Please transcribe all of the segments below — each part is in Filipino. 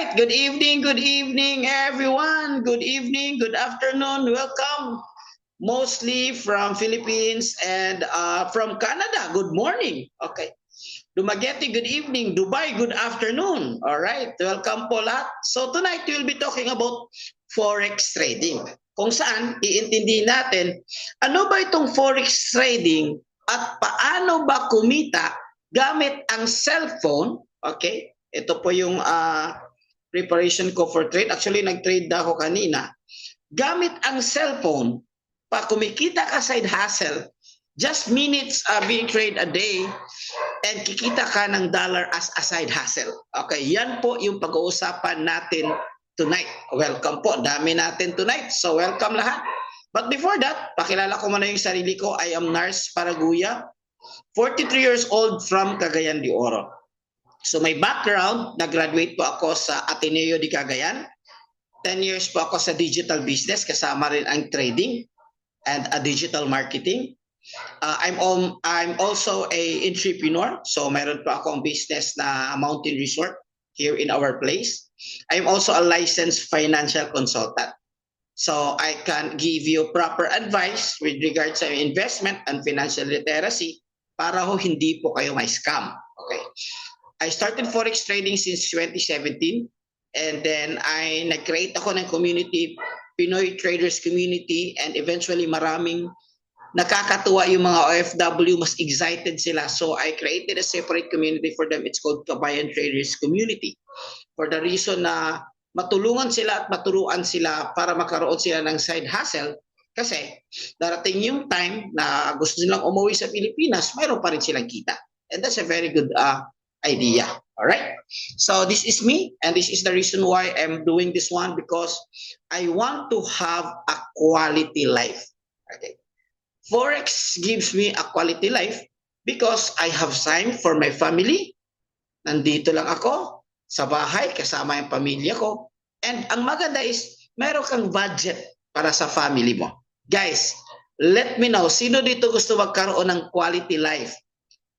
right, good evening, everyone. Good evening, good afternoon. Welcome, mostly from Philippines and from Canada. Good morning. Okay. Dumaguete, good evening. Dubai, good afternoon. All right, welcome po lahat. So tonight, we'll be talking about Forex trading. Kung saan, iintindihin natin, ano ba itong Forex trading at paano ba kumita gamit ang cellphone. Okay, ito po yung preparation ko for trade. Actually, nag-trade na ako kanina. Gamit ang cellphone, pa kumikita ka side hustle, just minutes being trade a day, and kikita ka ng dollar as a side hustle. Okay, yan po yung pag-uusapan natin tonight. Welcome po, dami natin tonight. So welcome lahat. But before that, pakilala ko muna yung sarili ko. I am Nars Paraguya, 43 years old from Cagayan de Oro. So my background, nag-graduate po ako sa Ateneo de Cagayan. 10 years po ako sa digital business, kasama rin ang trading and a digital marketing. I'm also a entrepreneur. So meron po akong business na mountain resort here in our place. I'm also a licensed financial consultant. So I can give you proper advice with regards sa investment and financial literacy para ho hindi po kayo may scam. Okay. I started Forex trading since 2017 and then I nag-create ako ng community, Pinoy Traders Community, and eventually maraming nakakatuwa yung mga OFW, mas excited sila. So I created a separate community for them. It's called Kabayan Traders Community. For the reason na matulungan sila at maturuan sila para makaroon sila ng side hustle. Kasi darating yung time na gusto nilang umuwi sa Pilipinas, mayroon pa rin silang kita. And that's a very good idea. All right. So this is me, and this is the reason why I'm doing this one, because I want to have a quality life. Okay. Forex gives me a quality life because I have time for my family. Nandito lang ako sa bahay kasama yung pamilya ko. And ang maganda is meron kang budget para sa family mo. Guys, let me know, sino dito gusto magkaroon ng quality life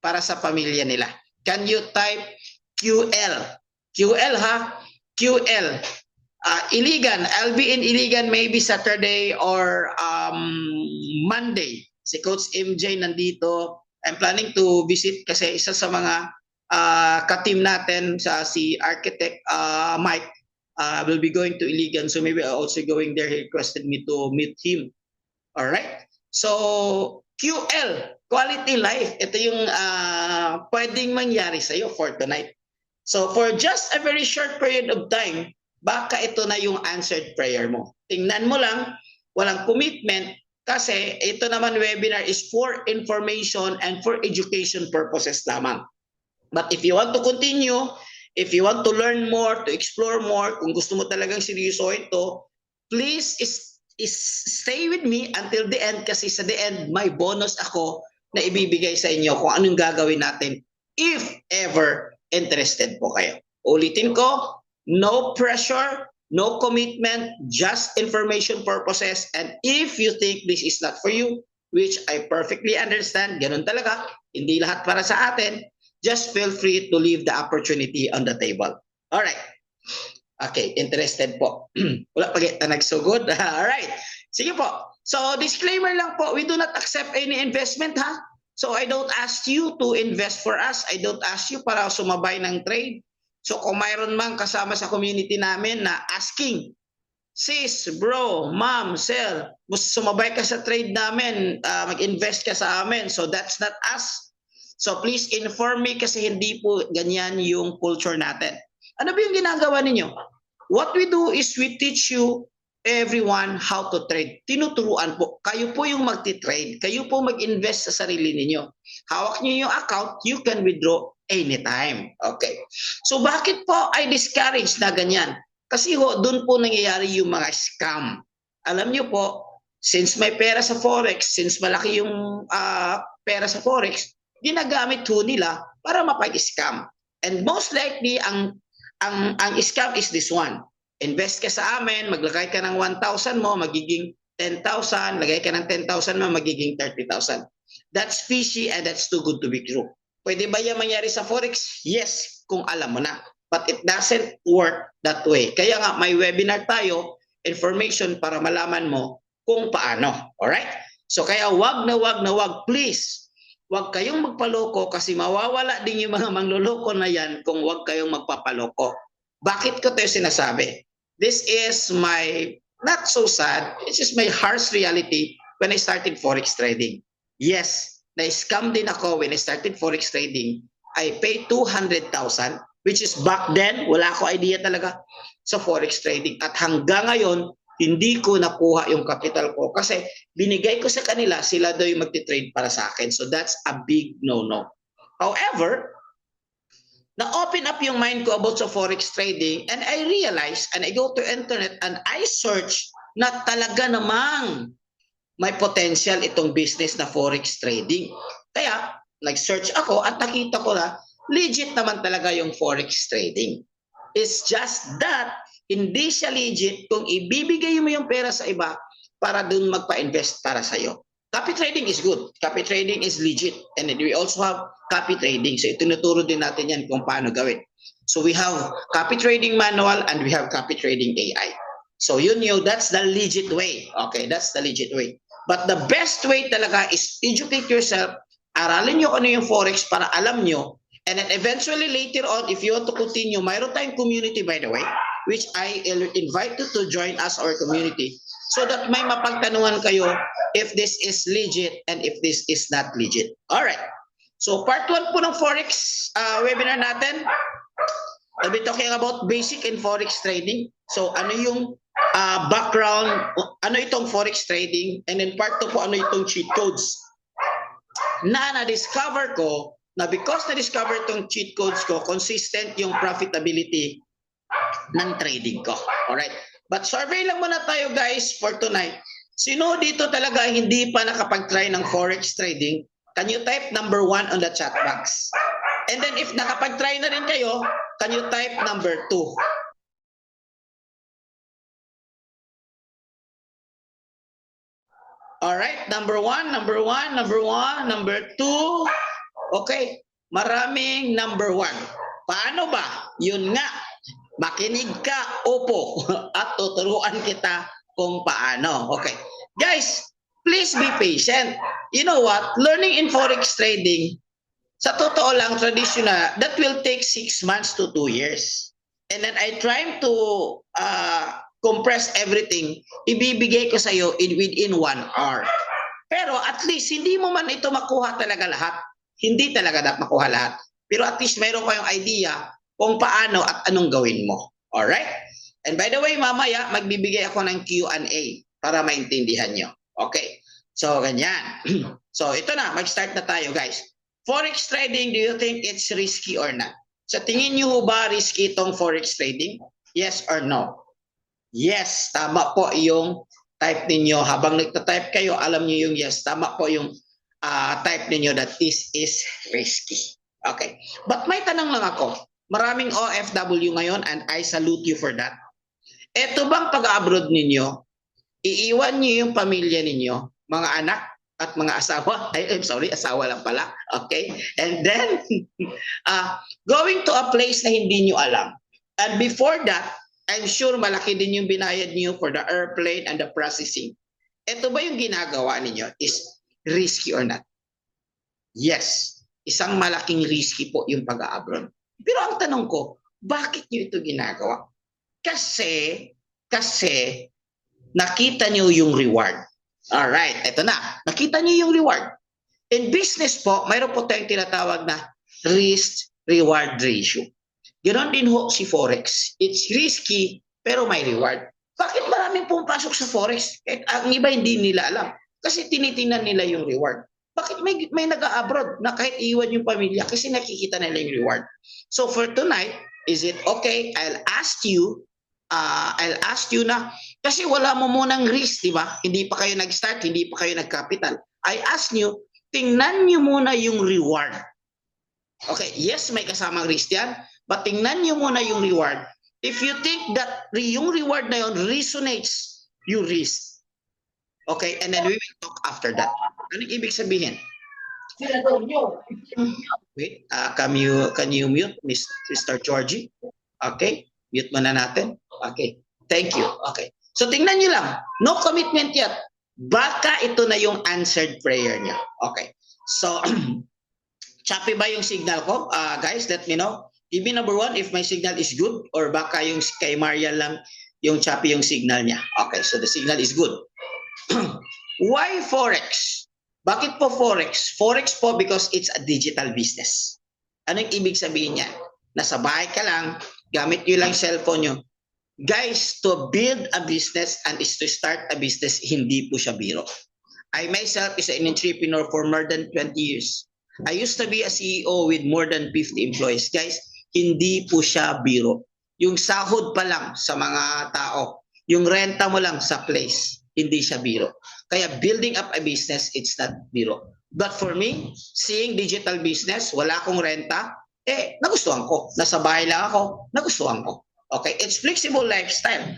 para sa pamilya nila? Can you type QL? QL ha? QL. Iligan. I'll be in Iligan maybe Saturday or Monday. Si Coach MJ nandito. I'm planning to visit kasi isa sa mga ka-team natin sa si Architect Mike will be going to Iligan. So maybe I'm also going there. He requested me to meet him. All right. So QL, quality life. Ito yung pwedeng mangyari sa iyo for tonight. So for just a very short period of time, baka ito na yung answered prayer mo. Tingnan mo lang, walang commitment, kasi ito naman webinar is for information and for education purposes lamang. But if you want to continue, if you want to learn more, to explore more, kung gusto mo talagang seryoso ito, please stay with me until the end, kasi sa the end, may bonus ako na ibibigay sa inyo kung anong gagawin natin if ever interested po kayo. Ulitin ko, no pressure, no commitment, just information purposes. And if you think this is not for you, which I perfectly understand, ganun talaga, hindi lahat para sa atin, just feel free to leave the opportunity on the table. All right. Okay, interested po. Wala pa kita nagsugod. All right. Sige po. So, disclaimer lang po, we do not accept any investment ha. So, I don't ask you to invest for us. I don't ask you para sumabay ng trade. So, kung mayroon mang kasama sa community namin na asking, sis, bro, ma'am, sir, sumabay ka sa trade namin, mag-invest ka sa amin. So, that's not us. So, please inform me kasi hindi po ganyan yung culture natin. Ano ba yung ginagawa ninyo? What we do is we teach you everyone how to trade. Tinuturuan po. Kayo po yung magti-trade. Kayo po mag-invest sa sarili ninyo. Hawak niyo yung account, you can withdraw anytime. Okay. So bakit po I discourage na ganyan? Kasi ho, doon po nangyayari yung mga scam. Alam niyo po, since may pera sa Forex, since malaki yung pera sa Forex, ginagamit ho nila para mapag-scam. And most likely, ang scam is this one. Invest ka sa amin, maglagay ka ng 1,000 mo, magiging 10,000, lagay ka ng 10,000 mo, magiging 30,000. That's fishy and that's too good to be true. Pwede ba yan mangyari sa Forex? Yes, kung alam mo na. but it doesn't work that way. Kaya nga may webinar tayo, information para malaman mo kung paano. Alright? So kaya wag na wag, please. Wag kayong magpaloko kasi mawawala din yung mga mangloloko na yan kung wag kayong magpapaloko. Bakit ko tayo sinasabi? This is my, not so sad, this is my harsh reality when I started Forex trading. Yes, na-scam din ako when I started Forex trading. I paid 200,000, which is back then, wala ko idea talaga sa Forex trading. At hanggang ngayon, hindi ko nakuha yung capital ko kasi binigay ko sa kanila, sila daw yung magti-trade para sa akin. So that's a big no-no. However, na-open up yung mind ko about sa Forex trading and I realized and I go to internet and I search na talaga namang may potential itong business na Forex trading. Kaya, nag-search ako at nakita ko na legit naman talaga yung Forex trading. It's just that hindi siya legit kung ibibigay mo yung pera sa iba para dun magpa-invest para sa'yo. Copy trading is good. Copy trading is legit. And we also have copy trading. So itinuturo din natin yan kung paano gawin. So we have copy trading manual and we have copy trading AI. So yun yung, that's the legit way. Okay, that's the legit way. But the best way talaga is educate yourself. Aralin nyo ano yung Forex para alam nyo. And then eventually later on, if you want to continue, mayroon tayong community by the way, which I invite you to join us, our community, so that may mapagtanungan kayo if this is legit and if this is not legit. Alright. So part 1 po ng Forex webinar natin. I'll be talking about basic in Forex trading. So ano yung background, ano itong Forex trading, and then part 2 po ano itong cheat codes na na-discover ko na because na-discover itong cheat codes ko, consistent yung profitability ng trading ko. Alright? But survey lang muna tayo guys for tonight. Sino dito talaga hindi pa nakapag-try ng Forex trading? Can you type number 1 on the chat box? And then if nakapag-try na rin kayo, can you type number 2? Alright, number 1, number 1, number 1, number 2. Okay, maraming number 1. Paano ba? Yun nga, makinig ka, opo, at tuturuan kita kung paano. Okay, guys, please be patient. You know what? Learning in Forex trading, sa totoo lang, traditional, that will take 6 months to 2 years. And then I try to compress everything, ibibigay ko sa iyo within 1 hour. Pero at least, hindi mo man ito makuha talaga lahat. Hindi talaga makuha lahat. Pero at least mayroon kayong idea kung paano at anong gawin mo. Alright? And by the way, mamaya, magbibigay ako ng Q&A para maintindihan nyo. Okay? So, ganyan. So, ito na. Mag-start na tayo, guys. Forex trading, do you think it's risky or not? Sa tingin nyo ba risky itong Forex trading? Yes or no? Yes, tama po yung type ninyo. Habang nagta-type kayo, alam niyo yung yes. Tama po yung type ninyo that this is risky. Okay. But may tanong lang ako. Maraming OFW ngayon and I salute you for that. Ito bang pag-abroad ninyo, iiwan niyo yung pamilya ninyo, mga anak at mga asawa? I'm sorry, asawa lang pala. Okay. And then, going to a place na hindi nyo alam. And before that, I'm sure malaki din yung binayad niyo for the airplane and the processing. Ito ba yung ginagawa ninyo is risky or not? Yes, isang malaking risky po yung pag-abroad. Pero ang tanong ko, bakit niyo ito ginagawa? Kasi nakita niyo yung reward. Alright, ito na. Nakita niyo yung reward. In business po, mayroon po tayong tinatawag na risk-reward ratio. Ganon din ho si Forex. It's risky, pero may reward. Bakit maraming pumapasok sa Forex? Ang iba hindi nila alam. Kasi tinitingnan nila yung reward. Bakit may nag-abroad na kahit iwan yung pamilya? Kasi nakikita nila yung reward. So for tonight, is it okay? I'll ask you na, kasi wala mo munang risk, di ba? Hindi pa kayo nag-start, hindi pa kayo nag-capital. I ask you, tingnan nyo muna yung reward. Okay, yes, may kasamang risk yan. But tingnan nyo muna yung reward. If you think that yung reward na yun resonates, you risk. Okay, and then we will talk after that. Anong ibig sabihin? Wait, can you mute Mr. Georgie? Okay? Mute muna natin. Okay. Thank you. Okay. So tingnan nyo lang. No commitment yet. Baka ito na yung answered prayer niya. Okay. So, choppy ba yung signal ko? Guys, let me know. Give me number 1 if my signal is good or baka yung kay Maria lang yung choppy yung signal niya. Okay, so the signal is good. Why Forex? Bakit po Forex? Forex po because it's a digital business. Anong ibig sabihin niya? Nasa bahay ka lang, gamit nyo lang cellphone nyo. Guys, to build a business and is to start a business, hindi po siya biro. I myself is an entrepreneur for more than 20 years. I used to be a CEO with more than 50 employees. Guys, hindi po siya biro. Yung sahod pa lang sa mga tao, yung renta mo lang sa place, hindi siya biro. Kaya building up a business, it's not biro. But for me, seeing digital business, wala akong renta, nagustuhan ko. Nasa bahay lang ako, nagustuhan ko. Okay, it's flexible lifestyle.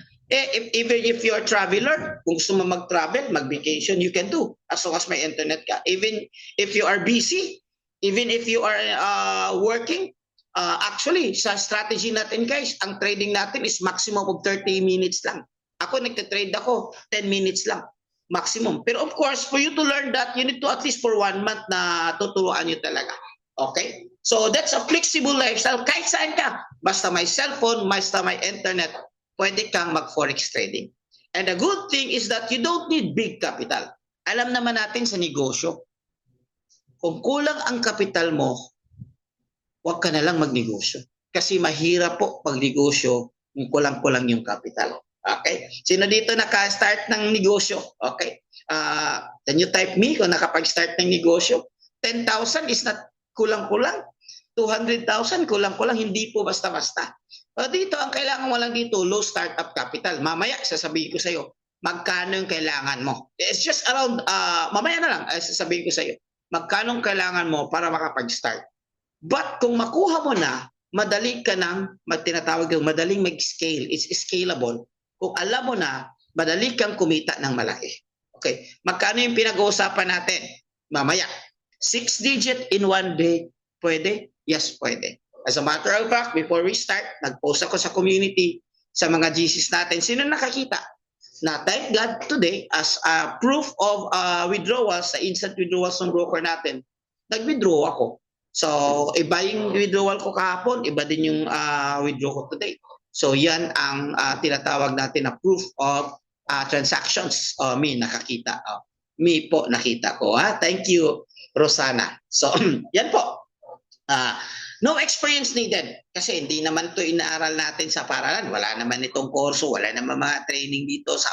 Even if you're a traveler, kung gusto mo mag-travel, mag-vacation, you can do as long as may internet ka. Even if you are busy, even if you are working, actually, sa strategy natin guys, ang trading natin is maximum of 30 minutes lang. Ako, nagte-trade ako, 10 minutes lang, maximum. Pero of course, for you to learn that, you need to at least for 1 month na tuturuan nyo talaga. Okay? So that's a flexible lifestyle. Kahit saan ka, basta may cellphone, basta may internet, pwede kang mag-forex trading. And the good thing is that you don't need big capital. Alam naman natin sa negosyo, kung kulang ang kapital mo, huwag ka na lang magnegosyo. Kasi mahirap po pag-negosyo kung kulang-kulang yung kapital. Okay? Sino dito naka-start ng negosyo? Okay? Can you type me kung nakapag-start ng negosyo? 10,000 is not kulang-kulang. 200,000 kulang-kulang, hindi po basta-basta. Dito, ang kailangan mo lang dito, low startup capital. Mamaya, sasabihin ko sa iyo, magkano yung kailangan mo. It's just around, mamaya na lang, sasabihin ko sa iyo, magkano kailangan mo para makapag-start. But kung makuha mo na, madali ka nang, tinatawag yung madaling mag-scale. It's scalable. Kung alam mo na, madali kang kumita ng malaki. Okay, magkano yung pinag-uusapan natin? Mamaya, 6 digit in 1 day, pwede? Yes, pwede. As a matter of fact, before we start, nag-post ako sa community, sa mga GCs natin. Sino nakakita? Na thank God today, as a proof of withdrawals, sa instant withdrawals ng broker natin, nag-withdraw ako. So, iba yung withdrawal ko kahapon, iba din yung withdraw ko today. So, yan ang tinatawag natin na proof of transactions. Me, nakakita. Me po, nakita ko. Thank you, Rosana. So, yan po. No experience needed kasi hindi naman to inaaral natin sa paralan. Wala naman itong kurso, wala naman mga training dito sa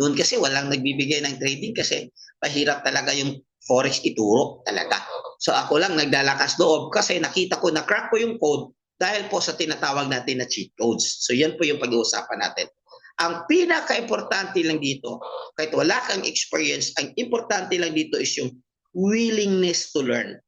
noon kasi walang nagbibigay ng trading kasi mahirap talaga yung forex ituro talaga. So ako lang nagdalakas loob kasi nakita ko na crack ko yung code dahil po sa tinatawag natin na cheat codes. So yan po yung pag-uusapan natin. Ang pinaka-importante lang dito, kahit wala kang experience, ang importante lang dito is yung willingness to learn.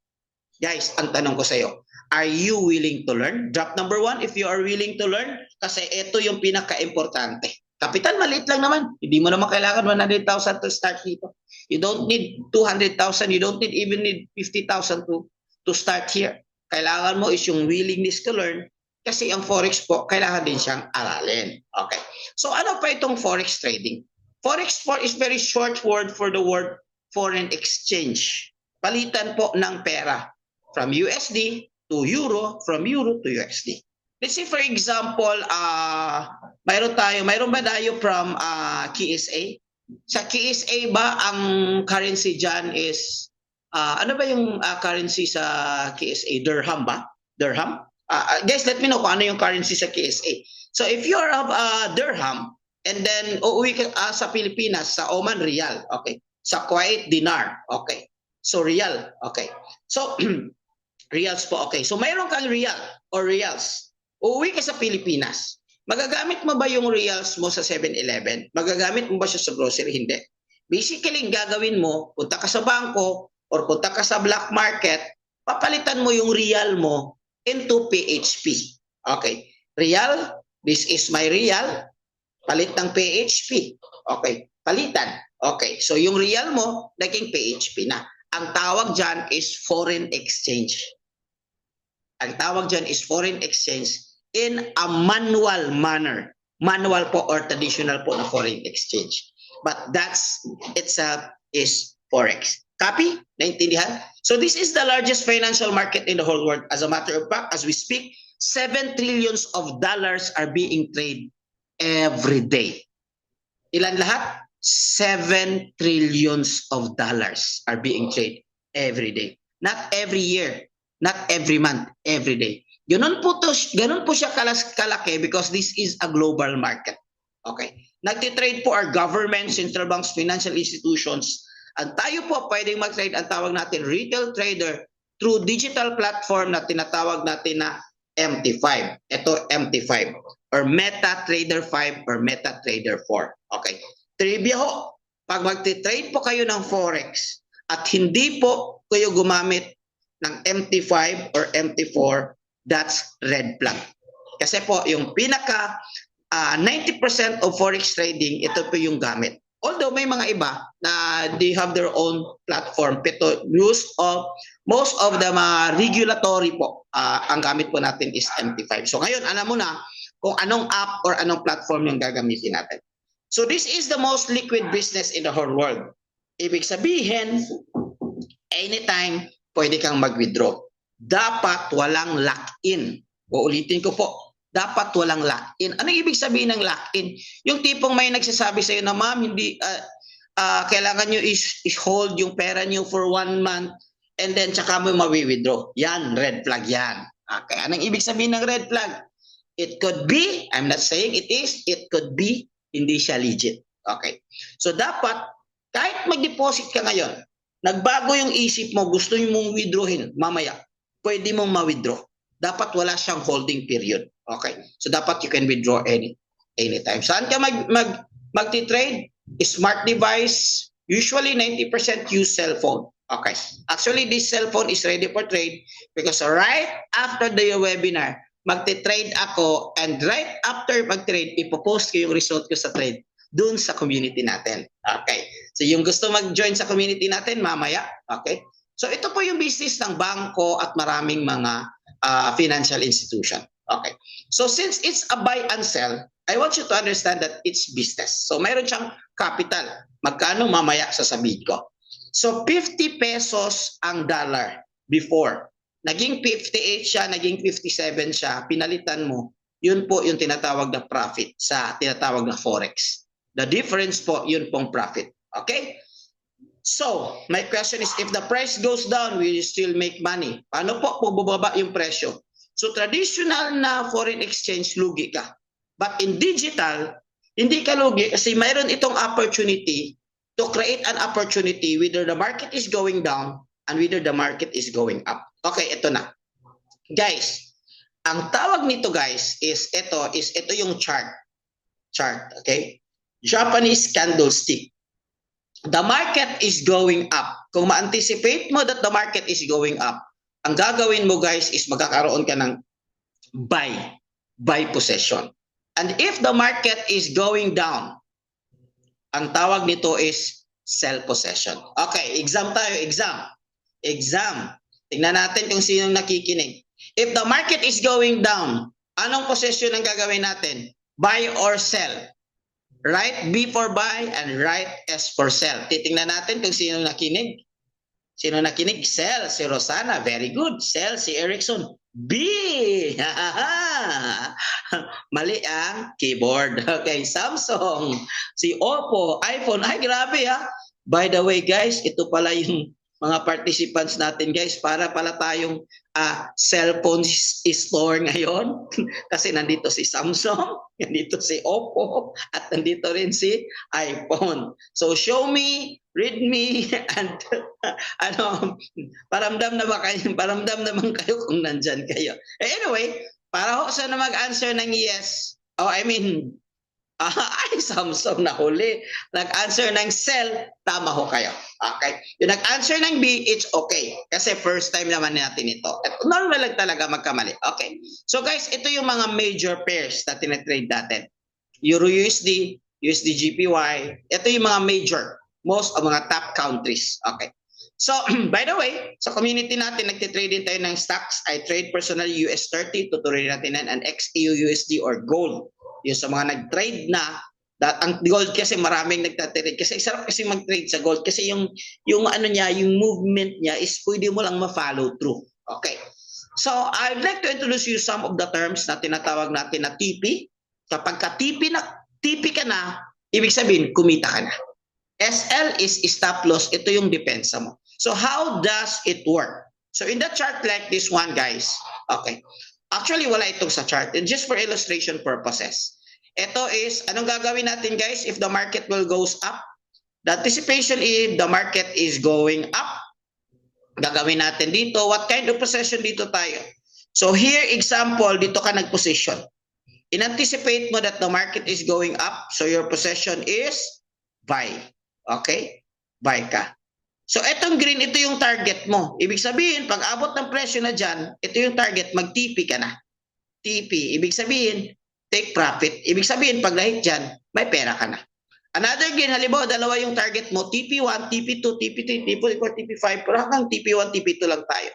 Guys, ang tanong ko sa iyo, are you willing to learn? Drop number 1 if you are willing to learn kasi ito yung pinaka-importante. Kapital, maliit lang naman. Hindi mo naman kailangan 100,000 to start dito. You don't need 200,000. You don't even need 50,000 to start here. Kailangan mo is yung willingness to learn kasi ang forex po, kailangan din siyang aralin. Okay. So ano pa itong forex trading? Forex is very short word for the word foreign exchange. Palitan po ng pera. From USD to Euro, from Euro to USD. Let's say for example, mayroon ba tayo from KSA? Sa KSA ba ang currency dyan is, ano ba yung currency sa KSA? Dirham ba? Dirham? Guys, let me know kung ano yung currency sa KSA. So if you are dirham, and then uuwi ka sa Pilipinas, sa Oman, Riyal. Okay. Sa Kuwait, dinar. Okay. So Riyal. Okay. So Reals po, okay. So mayroon kang real or reals. Uuwi ka sa Pilipinas. Magagamit mo ba yung reals mo sa 7-Eleven? Magagamit mo ba siya sa grocery? Hindi. Basically, gagawin mo, punta ka sa bangko or punta ka sa black market, papalitan mo yung real mo into PHP. Okay. Real, this is my real. Palit ng PHP. Okay. Palitan. Okay. So yung real mo, naging PHP na. Ang tawag dyan is foreign exchange. Ang tawag dyan is foreign exchange in a manual manner. Manual po or traditional po na foreign exchange. But that's itself is Forex. Copy? Naintindihan? So this is the largest financial market in the whole world. As a matter of fact, as we speak, 7 trillions of dollars are being traded every day. Ilan lahat? 7 trillions of dollars are being traded every day. Not every year, not every month, every day. Ganun po siya kalaki because this is a global market. Okay. Nagtitrade po our government, central banks, financial institutions. At tayo po pwedeng mag-trade, ang tawag natin retail trader through digital platform na tinatawag natin na MT5. Ito MT5 or MetaTrader 5 or MetaTrader 4. Okay. Trivia ho, pag magti-trade po kayo ng Forex at hindi po kayo gumamit ng MT5 or MT4, that's red flag. Kasi po yung pinaka 90% of Forex trading, ito po yung gamit. Although may mga iba na they have their own platform, pero most of the regulatory po, ang gamit po natin is MT5. So ngayon, alam mo na kung anong app or anong platform yung gagamitin natin. So this is the most liquid business in the whole world. Ibig sabihin, anytime pwede kang mag-withdraw. Dapat walang lock-in. Uulitin ko po, dapat walang lock-in. Ano ibig sabihin ng lock-in? Yung tipong may nagsasabi sa'yo na, ma'am, hindi, kailangan nyo is-hold yung pera nyo for 1 month and then tsaka mo mawi-withdraw. Yan, red flag yan. Okay, anong ibig sabihin ng red flag? It could be, I'm not saying it is, it could be, hindi siya legit. Okay. So dapat, kahit mag-deposit ka ngayon, nagbago yung isip mo, gusto mong withdrawin, mamaya, pwede mong ma-withdraw. Dapat wala siyang holding period. Okay? So dapat you can withdraw anytime. Saan ka magti-trade? Smart device, usually 90% use cell phone. Okay. Actually, this cell phone is ready for trade because right after the webinar, magti-trade ako and right after mag-trade, ipopost ko yung result ko sa trade dun sa community natin. Okay. So yung gusto mag-join sa community natin, mamaya. Okay. So ito po yung business ng bangko at maraming mga financial institution. Okay. So since it's a buy and sell, I want you to understand that it's business. So mayroon siyang capital. Magkano mamaya sasabihin ko. So 50 pesos ang dollar before. Naging 58 siya, naging 57 siya, pinalitan mo, yun po yung tinatawag na profit sa tinatawag na Forex. The difference po, yun pong profit. Okay? So, my question is, if the price goes down, will you still make money? Paano po kung bubaba yung presyo? So, traditional na foreign exchange, lugi ka. But in digital, hindi ka lugi kasi mayroon itong opportunity to create an opportunity whether the market is going down and whether the market is going up. Okay, ito na. Guys, ang tawag nito guys is ito yung chart. Chart, okay? Japanese candlestick. The market is going up. Kung ma-anticipate mo that the market is going up, ang gagawin mo guys is magkakaroon ka ng buy position. And if the market is going down, ang tawag nito is sell possession. Okay, exam tayo, exam. Tingnan natin kung sino nakikinig. If the market is going down, anong possession ang gagawin natin? Buy or sell? Right B for buy and right S for sell. Titingnan natin kung sino nakinig. Sino nakinig? Sell. Si Rosana. Very good. Sell. Si Erickson. B. Mali ang keyboard. Okay. Samsung. Si Oppo. iPhone. Ay, grabe ha. By the way guys, ito pala yung mga participants natin guys, para pala tayong cellphone store ngayon kasi nandito si Samsung, nandito si Oppo at nandito rin si iPhone. So show me, read me, and paramdam naman kayo kung nandyan kayo. Anyway, para ho sana mag-answer ng yes, ay, Samsung na huli. Nag-answer ng sell, tama ho kayo. Okay? Yung nag-answer ng B, it's okay. Kasi first time naman natin ito. At normal lang talaga magkamali. Okay. So guys, ito yung mga major pairs na tinatrade natin. Euro USD, USD GPY. Ito yung mga major. Most of mga top countries. Okay. So, by the way, sa community natin, nagtitrade din tayo ng stocks. I trade personal US30, tuturuan natin yan, an XEU USD or gold. Yung sa mga nag-trade na, ang gold kasi maraming nagtatrade. Kasi sarap kasi mag-trade sa gold. Kasi yung ano niya, yung movement niya is pwede mo lang ma-follow through. Okay. So, I'd like to introduce you some of the terms na tinatawag natin na TP. Kapag TP ka na, ibig sabihin, kumita ka na. SL is stop loss. Ito yung depensa mo. So how does it work? So in the chart like this one, guys, okay. Actually, wala itong sa chart. And just for illustration purposes. Ito is, anong gagawin natin, guys, if the market will goes up? The anticipation is the market is going up. Gagawin natin dito. What kind of position dito tayo? So here, example, dito ka nag-position. In-anticipate mo that the market is going up. So your position is buy. Okay? Buy ka. So, etong green, ito yung target mo. Ibig sabihin, pag abot ng presyo na dyan, ito yung target, mag-TP ka na. TP, ibig sabihin, take profit. Ibig sabihin, pag lahit dyan, may pera ka na. Another green, halimbawa, dalawa yung target mo, TP1, TP2, TP3, TP4, TP5, pero hanggang TP1, TP2 lang tayo.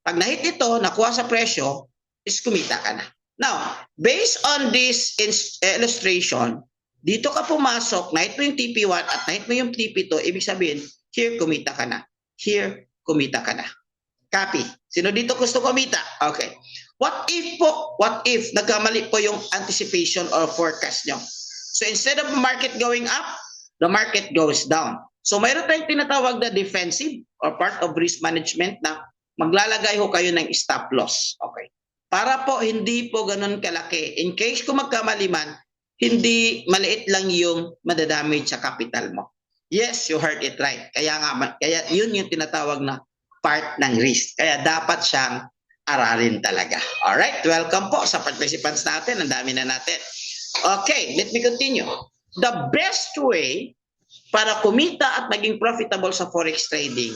Pag nahit ito, nakuha sa presyo, is kumita ka na. Now, based on this illustration, dito ka pumasok, nahit mo yung TP1 at nahit mo yung TP2, ibig sabihin, here, kumita ka na. Here, kumita ka na. Copy. Sino dito gusto kumita? Okay. What if nagkamali po yung anticipation or forecast nyo? So instead of market going up, the market goes down. So mayroon tayong tinatawag na defensive or part of risk management na maglalagay ho kayo ng stop loss. Okay. Para po hindi po ganun kalaki. In case kung magkamali man, hindi maliit lang yung madadamage sa capital mo. Yes, you heard it right. Kaya yun yung tinatawag na part ng risk. Kaya dapat siyang aralin talaga. Alright, welcome po sa participants natin. Ang dami na natin. Okay, let me continue. The best way para kumita at maging profitable sa forex trading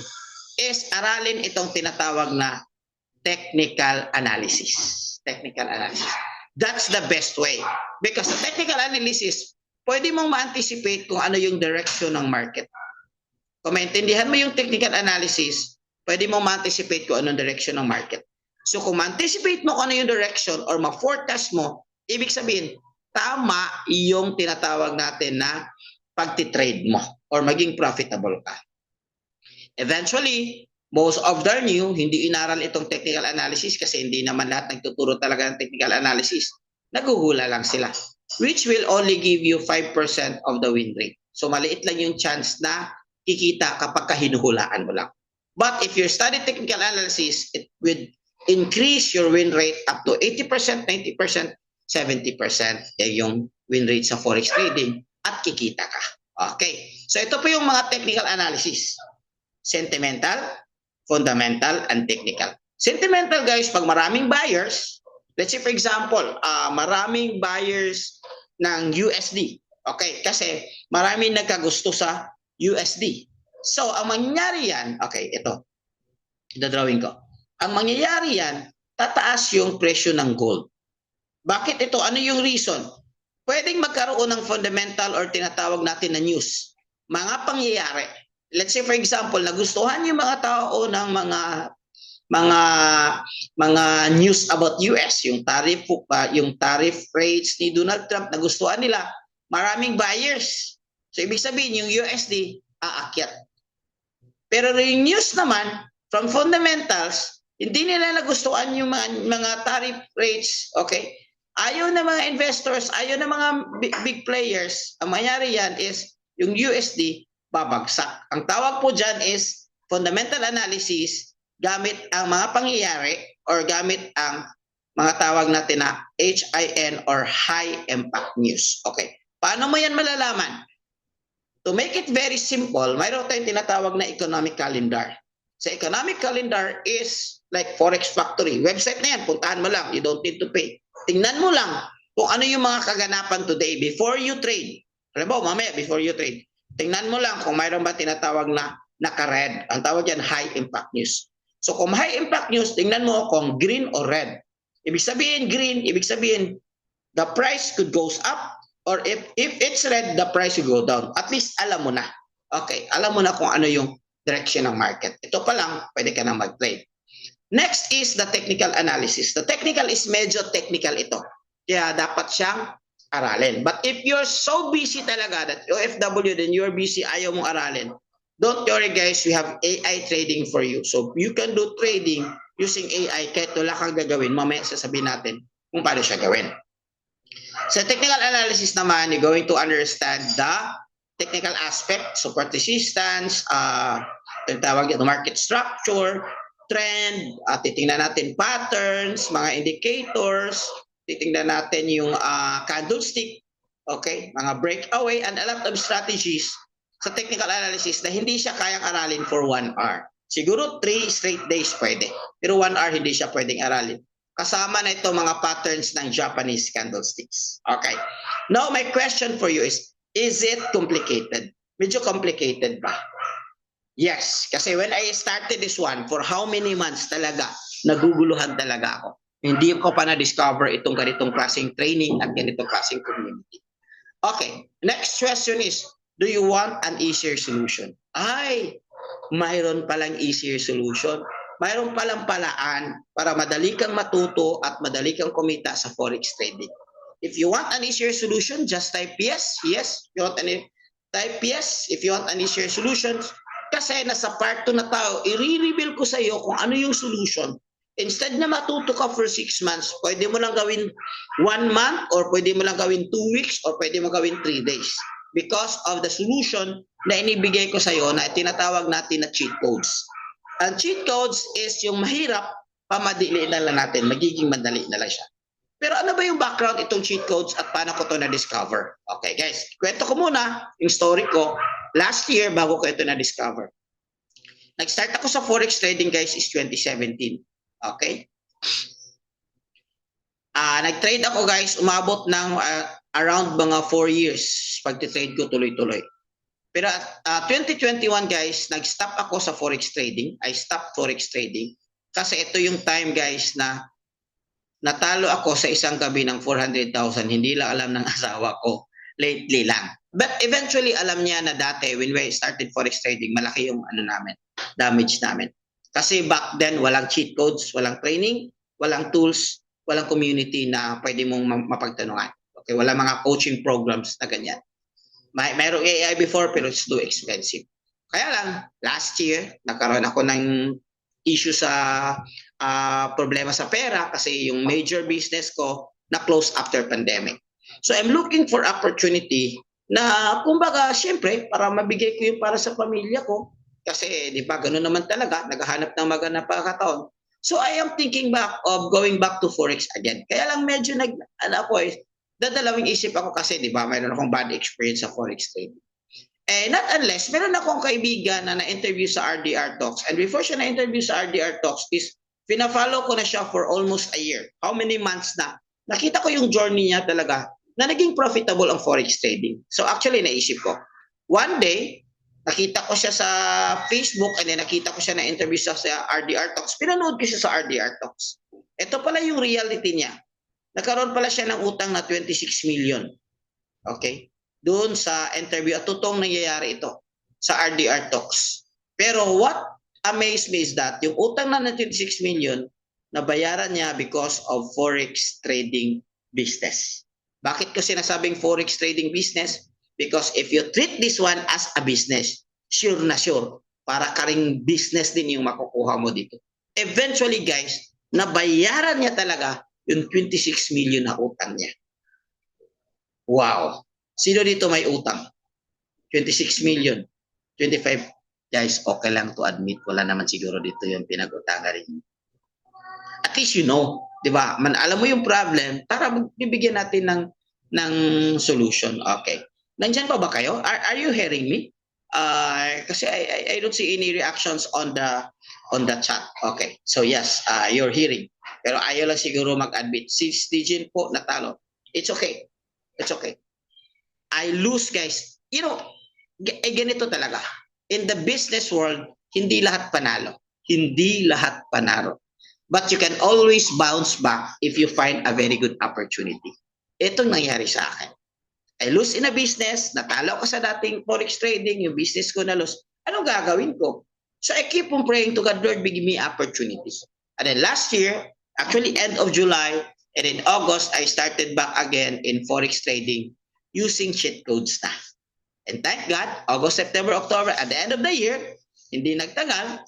is aralin itong tinatawag na technical analysis. Technical analysis. That's the best way. Because the technical analysis, pwede mong ma-anticipate kung ano yung direction ng market. Kung maintindihan mo yung technical analysis, pwede mong ma-anticipate kung anong direction ng market. So kung ma-anticipate mo kung ano yung direction or ma-forecast mo, ibig sabihin, tama yung tinatawag natin na pagtitrade mo or maging profitable ka. Eventually, most of them hindi inaral itong technical analysis kasi hindi naman lahat nagtuturo talaga ng technical analysis. Naguhula lang sila, which will only give you 5% of the win rate. So maliit lang yung chance na kikita kapag hinuhulaan mo lang. But if you study technical analysis, it will increase your win rate up to 80%, 90%, 70% yung win rate sa forex trading at kikita ka. Okay. So ito po yung mga technical analysis. Sentimental, fundamental, and technical. Sentimental, guys, pag maraming buyers, let's say for example, maraming buyers ng USD. Okay, kasi maraming nagkagusto sa USD. So, ang mangyayari yan, okay, ito, drawing ko. Ang mangyayari yan, tataas yung presyo ng gold. Bakit ito? Ano yung reason? Pwedeng magkaroon ng fundamental or tinatawag natin na news. Mga pangyayari. Let's say for example, nagustuhan yung mga tao ng mga news about US, yung tariff rates ni Donald Trump, nagustuhan nila, maraming buyers. So ibig sabihin yung USD aakyat. Pero yung news naman from fundamentals, hindi nila nagustuhan yung mga tariff rates, okay? Ayaw na mga investors, ayaw na mga big players. Ang mangyari yan is yung USD babagsak. Ang tawag po dyan is fundamental analysis gamit ang mga pangyayari or gamit ang mga tawag natin na HIN or high impact news. Okay. Paano mo yan malalaman? To make it very simple, mayroon tayong tinatawag na economic calendar. Sa economic calendar is like Forex Factory. Website na yan, puntahan mo lang. You don't need to pay. Tingnan mo lang kung ano yung mga kaganapan today before you trade. Alam mo, mamaya before you trade. Tingnan mo lang kung mayroon ba tinatawag na naka-red. Ang tawag yan, high impact news. So kung high impact news, tingnan mo kung green or red. Ibig sabihin green, ibig sabihin the price could goes up, or if it's red, the price will go down. At least alam mo na. Okay, alam mo na kung ano yung direction ng market. Ito pa lang, pwede ka na mag-trade. Next is the technical analysis. The technical is medyo technical ito. Kaya dapat siyang aralin. But if you're so busy talaga that OFW, then you're busy, ayaw mong aralin, don't worry guys, we have AI trading for you. So you can do trading using AI kahit wala kang gagawin. Mamaya sasabihin natin kung paano siya gawin. Sa technical analysis naman, you're going to understand the technical aspect, support resistance, tawag ito, market structure, trend, titingnan natin patterns, mga indicators, titingnan natin yung candlestick, okay, mga breakaway, and a lot of strategies sa technical analysis na hindi siya kayang aralin for 1 hour. Siguro 3 straight days pwede, pero 1 hour hindi siya pwedeng aralin. Kasama na ito mga patterns ng Japanese candlesticks. Okay. Now, my question for you is it complicated? Medyo complicated ba? Yes. Kasi when I started this one, for how many months talaga, naguguluhan talaga ako. Hindi ko pa na-discover itong ganitong klaseng training at ganitong klaseng community. Okay. Next question is, do you want an easier solution? Ay, mayroon palang easier solution. Mayroon palang palaan para madali kang matuto at madali kang kumita sa forex trading. If you want an easier solution, just type yes. Yes. You want type yes if you want an easier solution. Kasi nasa part 2 na tao, i-reveal ko sa iyo kung ano yung solution. Instead na matuto ka for 6 months, pwede mo lang gawin 1 month or pwede mo lang gawin 2 weeks or pwede mo gawin 3 days. Because of the solution na inibigay ko sa iyo na tinatawag natin na cheat codes. Ang cheat codes is yung mahirap, pamadali na lang natin, magiging madali na lang siya. Pero ano ba yung background itong cheat codes at paano ko ito na-discover? Okay guys, kwento ko muna yung story ko. Last year, bago ko ito na-discover. Nag-start ako sa forex trading guys is 2017. Okay? Nag-trade ako guys, umabot ng around mga 4 years pag-trade ko tuloy-tuloy. Pero 2021 guys, nag-stop ako sa forex trading. I stopped forex trading kasi ito yung time guys na natalo ako sa isang gabi ng 400,000. Hindi lang alam ng asawa ko. Lately lang. But eventually alam niya na dati when we started forex trading, malaki yung damage namin. Kasi back then walang cheat codes, walang training, walang tools, walang community na pwede mong mapagtanungan. Okay, walang mga coaching programs na ganyan. Mayroong AI before pero it's too expensive. Kaya lang, last year, nagkaroon ako ng issue sa problema sa pera kasi yung major business ko na-close after pandemic. So I'm looking for opportunity na kumbaga, syempre, para mabigay ko yung para sa pamilya ko. Kasi, di ba, gano'n naman talaga, naghahanap ng magandang pagkakataon. So I am thinking back of going back to Forex again. Kaya lang medyo dadalawing isip ako kasi, di ba, mayroon akong bad experience sa forex trading. Not unless, meron akong kaibigan na na-interview sa RDR Talks. And before siya na-interview sa RDR Talks is, pina-follow ko na siya for almost a year. How many months na? Nakita ko yung journey niya talaga na naging profitable ang forex trading. So actually, naisip ko. One day, nakita ko siya sa Facebook and then nakita ko siya na-interview sa RDR Talks. Pinanood ko siya sa RDR Talks. Ito pala yung reality niya. Nagkaroon pala siya ng utang na 26 million. Okay? Doon sa interview at totoong nangyayari ito sa RDR Talks. Pero what amazed me is that yung utang na 26 million nabayaran niya because of forex trading business. Bakit ko sinasabing forex trading business? Because if you treat this one as a business, sure na sure, para ka ring business din yung makukuha mo dito. Eventually guys, nabayaran niya talaga yung 26 million na utang niya. Wow. Sino dito may utang? 26 million. 25. Guys, okay lang to admit. Wala naman siguro dito yung pinag-utangan rin. At least you know. Diba? Alam mo yung problem, para bibigyan natin ng solution. Okay. Nandyan pa ba kayo? Are you hearing me? Kasi I don't see any reactions on the chat. Okay. So yes, you're hearing. Pero ayaw lang siguro mag-admit. Since Dijin po natalo, it's okay. It's okay. I lose guys. You know, ganito talaga. In the business world, hindi lahat panalo. Hindi lahat panalo. But you can always bounce back if you find a very good opportunity. Itong nangyari sa akin. I lose in a business, natalo ko sa dating forex trading, yung business ko na lose. Anong gagawin ko? So I keep on praying to God, Lord, give me opportunities. And then last year, actually end of July, and in August, I started back again in Forex trading using cheat codes na. And thank God, August, September, October, at the end of the year, hindi nagtagal,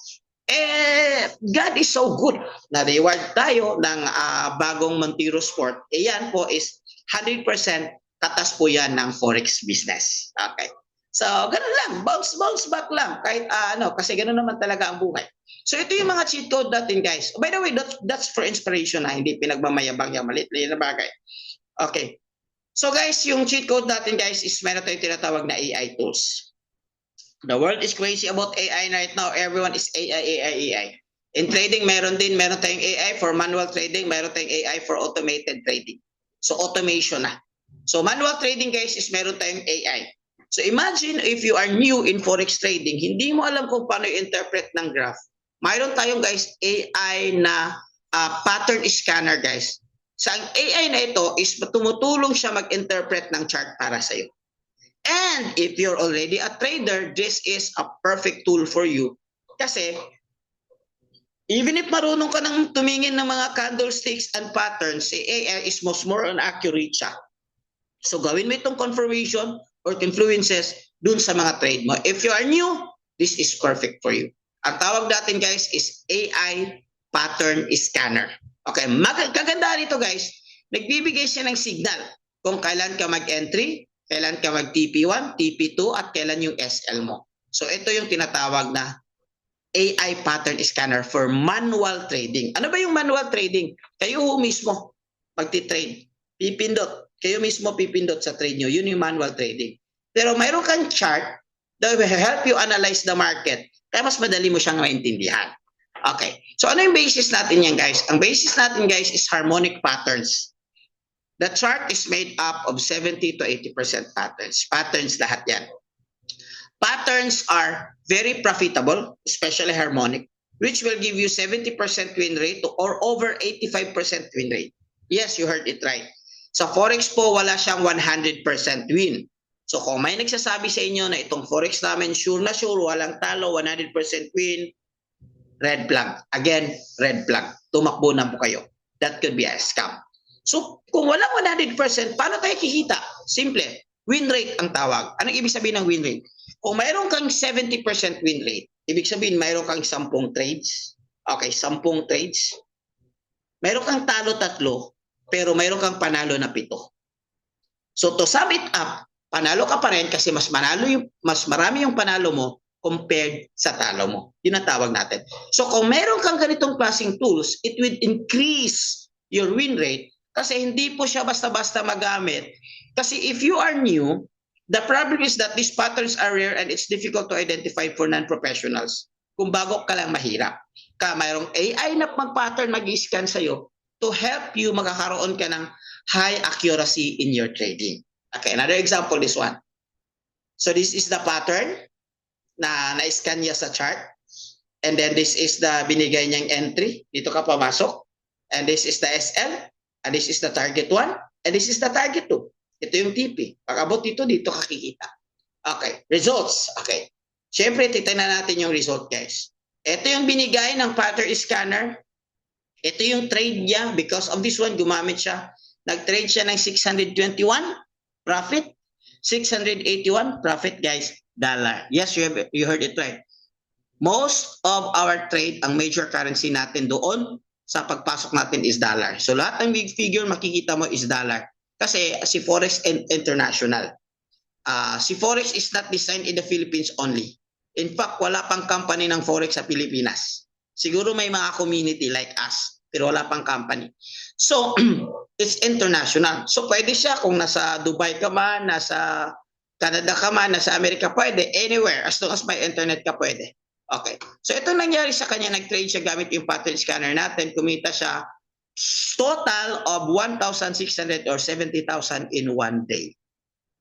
God is so good. Na-reward tayo ng bagong Montero Sport. Yan po is 100% katas po yan ng Forex business. Okay. So, ganun lang. Bounce back lang. Kahit kasi ganun naman talaga ang buhay. So, ito yung mga cheat code natin, guys. By the way, that's for inspiration na hindi pinagmamayabang yung maliit-liit na bagay. Okay. So, guys, yung cheat code natin, guys, is meron tayong tinatawag na AI tools. The world is crazy about AI right now. Everyone is AI. In trading, meron tayong AI for manual trading, meron tayong AI for automated trading. So, automation na. So, manual trading, guys, is meron tayong AI. So, imagine if you are new in Forex trading, hindi mo alam kung paano i-interpret ng graph. Mayroon tayong, guys, AI na pattern scanner, guys. So, ang AI na ito is tumutulong siya mag-interpret ng chart para sa'yo. And if you're already a trader, this is a perfect tool for you. Kasi, even if marunong ka nang tumingin ng mga candlesticks and patterns, si AI is more on accurate siya. So, gawin mo itong confirmation or influences dun sa mga trade mo. If you are new, this is perfect for you. Ang tawag natin, guys, is AI pattern scanner. Okay, kaganda nito, guys, nagbibigay siya ng signal kung kailan ka mag-entry, kailan ka mag-TP1, TP2, at kailan yung SL mo. So, ito yung tinatawag na AI pattern scanner for manual trading. Ano ba yung manual trading? Kayo mismo magti-trade. Pipindot. Kayo mismo pipindot sa trade nyo. Yun yung manual trading. Pero mayroon kang chart that will help you analyze the market. Kaya mas madali mo siyang maintindihan. Okay. So, ano yung basis natin yan, guys? Ang basis natin, guys, is harmonic patterns. The chart is made up of 70 to 80% patterns. Patterns lahat yan. Patterns are very profitable, especially harmonic, which will give you 70% win rate or over 85% win rate. Yes, you heard it right. Sa Forex po, wala siyang 100% win. So kung may nagsasabi sa inyo na itong Forex namin, sure na sure, walang talo, 100% win, red flag. Again, red flag. Tumakbo na po kayo. That could be a scam. So kung walang 100%, paano tayo kikita? Simple. Win rate ang tawag. Anong ibig sabihin ng win rate? Kung mayroon kang 70% win rate, ibig sabihin mayroon kang 10 trades. Okay, 10 trades. Mayroon kang talo 3, pero mayroon kang panalo na 7. So to sum it up, panalo ka pa rin kasi mas marami yung panalo mo compared sa talo mo. Yun ang tawag natin. So kung mayroon kang ganitong klaseng tools, it will increase your win rate kasi hindi po siya basta-basta magamit. Kasi if you are new, the problem is that these patterns are rare and it's difficult to identify for non-professionals. Kung bago ka lang, mahirap. Mayroong AI na mag-pattern, mag-scan sa'yo to help you magkakaroon ka ng high accuracy in your trading. Okay, another example, this one. So this is the pattern na na-scan niya sa chart. And then this is the binigay niyang entry. Dito ka pamasok. And this is the SL. And this is the target 1. And this is the target 2. Ito yung TP. Pag abot dito ka kikita. Okay, results. Okay. Siyempre, titignan natin yung result, guys. Ito yung binigay ng pattern scanner. Ito yung trade niya. Because of this one, gumamit siya. Nag-trade siya ng 621 profit. 681 profit, guys, dollar. Yes, you heard it right. Most of our trade, ang major currency natin doon sa pagpasok natin is dollar. So lahat ng big figure makikita mo is dollar. Kasi si Forex international. Si Forex is not designed in the Philippines only. In fact, wala pang company ng Forex sa Pilipinas. Siguro may mga community like us, pero wala pang company. So, it's international. So, pwede siya kung nasa Dubai ka man, nasa Canada ka man, nasa Amerika, pwede. Anywhere, as long as may internet ka, pwede. Okay. So, ito nangyari sa kanya, nag-trade siya gamit yung pattern scanner natin. Kumita siya total of 1,600 or 70,000 in one day.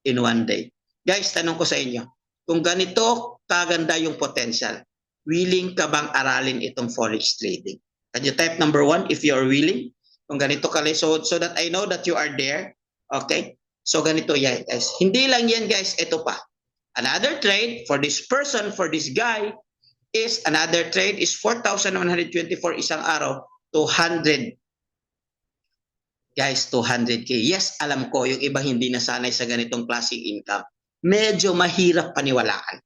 In one day. Guys, tanong ko sa inyo, kung ganito kaganda yung potential, willing ka bang aralin itong Forex trading? Can you type number 1 if you are willing? Kung ganito ka, so that I know that you are there. Okay? So ganito yan, guys. Hindi lang yan, guys. Ito pa. Another trade for this person, for this guy, is another trade is 4,124 isang araw, 200. Guys, 200K. Yes, alam ko, yung iba hindi nasanay sa ganitong klaseng income. Medyo mahirap paniwalaan.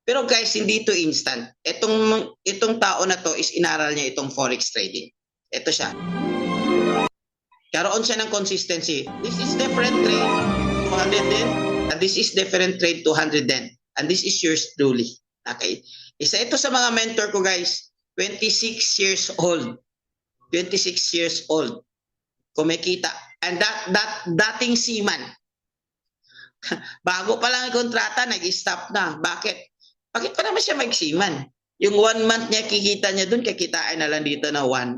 Pero guys, hindi ito instant. Itong tao na to is inaral niya itong forex trading. Ito siya. Karoon siya ng consistency. This is different trade, 200 din. And this is different trade, 200 din. And this is yours truly. Okay? Isa ito sa mga mentor ko guys. 26 years old. 26 years old. Kumikita. And dating seaman. Bago pa lang ang kontrata, nag-stop na. Bakit? Bakit pa naman siya mag-seaman? Yung 1 month niya, kikita niya dun, kikitain na lang dito na one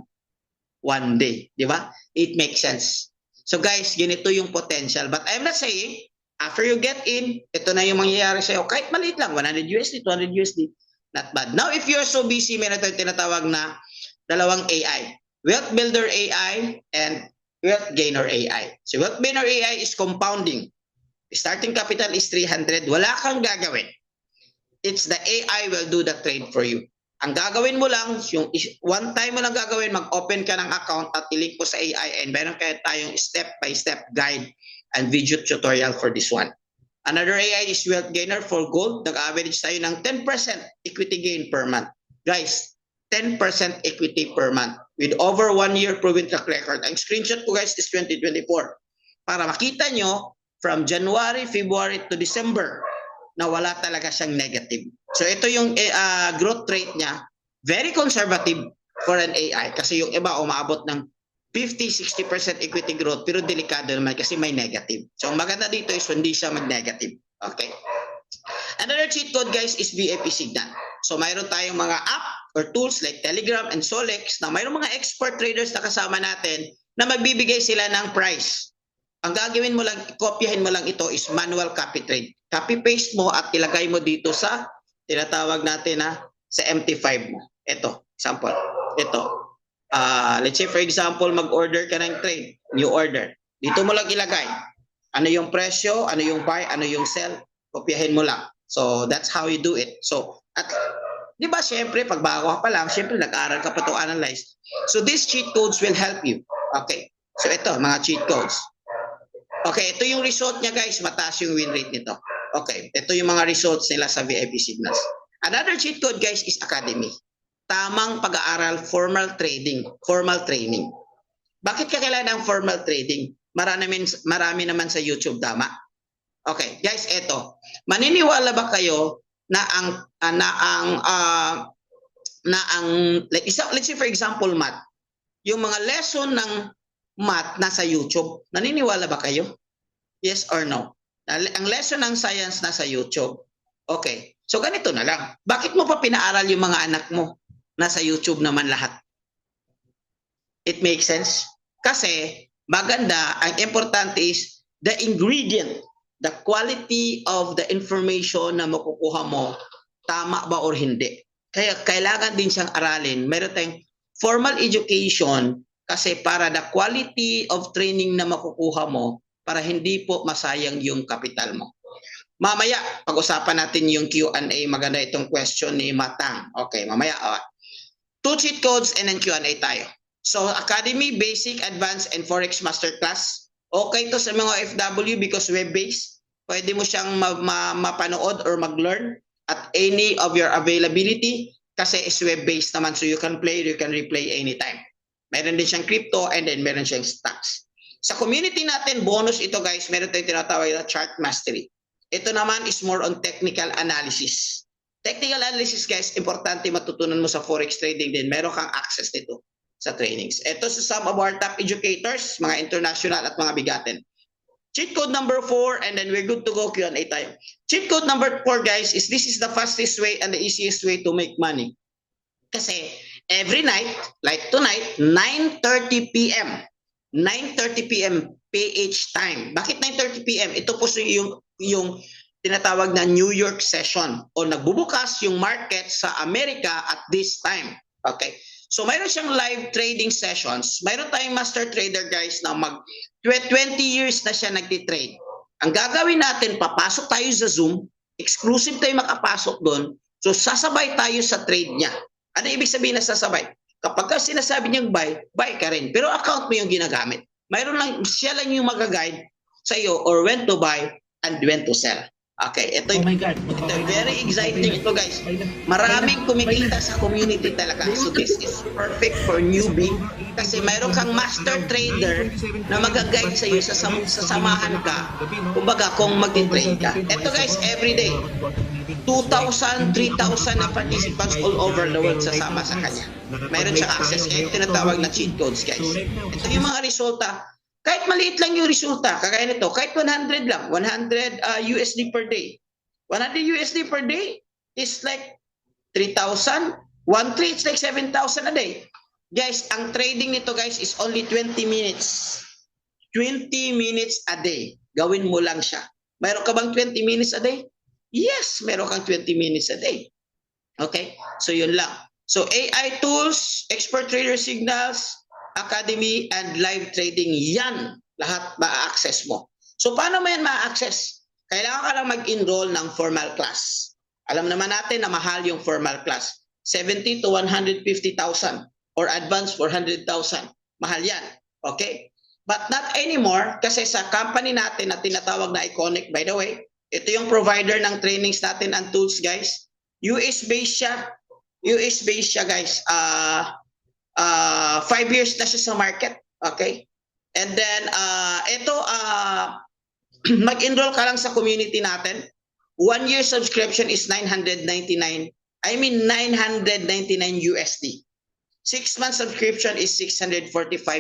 day. Di ba? It makes sense. So guys, ganito yung potential. But I'm not saying, after you get in, ito na yung mangyayari sa'yo. Kahit maliit lang, 100 USD, 200 USD. Not bad. Now, if you're so busy, meron tayong tinatawag na dalawang AI. Wealth Builder AI and Wealth Gainer AI. So Wealth Gainer AI is compounding. Starting capital is 300. Wala kang gagawin. It's the AI will do the trade for you. Ang gagawin mo lang, yung one time mo lang gagawin, mag-open ka ng account at i-link mo sa AI and meron kaya tayong step-by-step guide and video tutorial for this one. Another AI is Wealth Gainer for gold. Nag-average tayo ng 10% equity gain per month. Guys, 10% equity per month with over 1 year proven track record. Ang screenshot ko guys is 2024. Para makita nyo from January, February to December na wala talaga siyang negative. So ito yung growth rate niya, very conservative for an AI kasi yung iba umaabot ng 50-60% equity growth pero delikado naman kasi may negative. So ang maganda dito is hindi siya mag-negative. Okay. Another cheat code guys is VIP Signal. So mayroon tayong mga app or tools like Telegram and Solex na mayroon mga expert traders na kasama natin na magbibigay sila ng price. Ang gagawin mo lang, kopyahin mo lang ito is manual copy trade. Copy paste mo at ilagay mo dito sa tinatawag natin na sa MT5 mo. Ito, example. Ito. Let's say for example, mag-order ka ng trade, new order. Dito mo lang ilagay. Ano yung presyo, ano yung buy, ano yung sell, kopyahin mo lang. So that's how you do it. So at di ba syempre pag bago ka pa lang, syempre nag-aral ka pa to analyze. So these cheat codes will help you. Okay. So ito, mga cheat codes. Okay, ito yung result niya guys, mataas yung win rate nito. Okay, ito yung mga results nila sa VIP Signals. Another cheat code guys is Academy. Tamang pag-aaral, formal trading, formal training. Bakit ka kailangan ng formal trading? Marami naman sa YouTube, tama? Okay, guys, ito. Maniniwala ba kayo na let's say for example math. Yung mga lesson ng math nasa YouTube. Naniniwala ba kayo? Yes or no? Ang lesson ng science nasa YouTube. Okay. So ganito na lang. Bakit mo pa pinaaral yung mga anak mo? Nasa YouTube naman lahat. It makes sense? Kasi maganda, ang importante is the ingredient, the quality of the information na makukuha mo, tama ba or hindi. Kaya kailangan din siyang aralin. Meron tayong formal education kasi para the quality of training na makukuha mo para hindi po masayang yung kapital mo. Mamaya, pag-usapan natin yung Q&A. Maganda itong question ni Matang. Okay, mamaya. 2 cheat codes and then Q&A tayo. So, Academy, Basic, Advanced, and Forex Masterclass. Okay to sa mga FW because web-based. Pwede mo siyang mapanood or mag-learn at any of your availability kasi is web-based naman. So, you can play, you can replay anytime. Meron din siyang crypto and then meron siyang stocks. Sa community natin, bonus ito guys, meron tayong tinatawag na chart mastery. Ito naman is more on technical analysis. Technical analysis guys, importante matutunan mo sa forex trading din. Meron kang access nito sa trainings. Ito sa some of our top educators, mga international at mga bigatin. Cheat code number 4 and then we're good to go, Q&A tayo. Cheat code number 4 guys is this is the fastest way and the easiest way to make money. Kasi every night, like tonight, 9:30 p.m. 9:30 p.m. PH time. Bakit 9:30 p.m.? Ito po yung tinatawag na New York session o nagbubukas yung market sa Amerika at this time. Okay. So mayroon siyang live trading sessions. Mayroon tayong master trader guys na 20 years na siya nagtitrade. Ang gagawin natin, papasok tayo sa Zoom, exclusive tayo makapasok doon, So sasabay tayo sa trade niya. Ano ibig sabihin na sasabay? Kapag sinasabi niyang buy, buy ka rin. Pero account mo yung ginagamit. Mayroon lang, siya lang yung mag-guide sa iyo or when to buy and when to sell. Okay, ito, Oh my God. ito very exciting ito guys. Maraming kumikita sa community talaga. So this is perfect for newbie kasi mayroon kang master trader na mag-guide sa iyo, sasamahan ka. Kumbaga kung mag-trade ka. Ito guys, every day 2,000, 3,000 na participants all over the world sasama sa kanya. Mayroon siyang access kaya tinatawag na cheat codes guys. Ito yung mga resulta. Kahit maliit lang yung resulta, kagaya nito, kahit 100 lang, 100 USD per day. 100 USD per day is like 3,000. 1 trade is like 7,000 a day. Guys, ang trading nito guys is only 20 minutes. 20 minutes a day. Gawin mo lang siya. Mayroon ka bang 20 minutes a day? Yes, meron kang 20 minutes a day. Okay? So yun lang. So AI tools, expert trader signals, academy, and live trading, yan lahat ma-access mo. So paano mo yan ma-access? Kailangan ka lang mag-enroll ng formal class. Alam naman natin na mahal yung formal class. 70 to 150,000 or advanced 400,000. Mahal yan. Okay? But not anymore kasi sa company natin na tinatawag na Iconic, by the way, ito yung provider ng trainings natin and tools guys. US-based siya. US-based siya guys. 5 years na siya sa market. Okay? And then, mag-enroll ka lang sa community natin. 1 year subscription is 999. I mean 999 USD. 6 month subscription is 645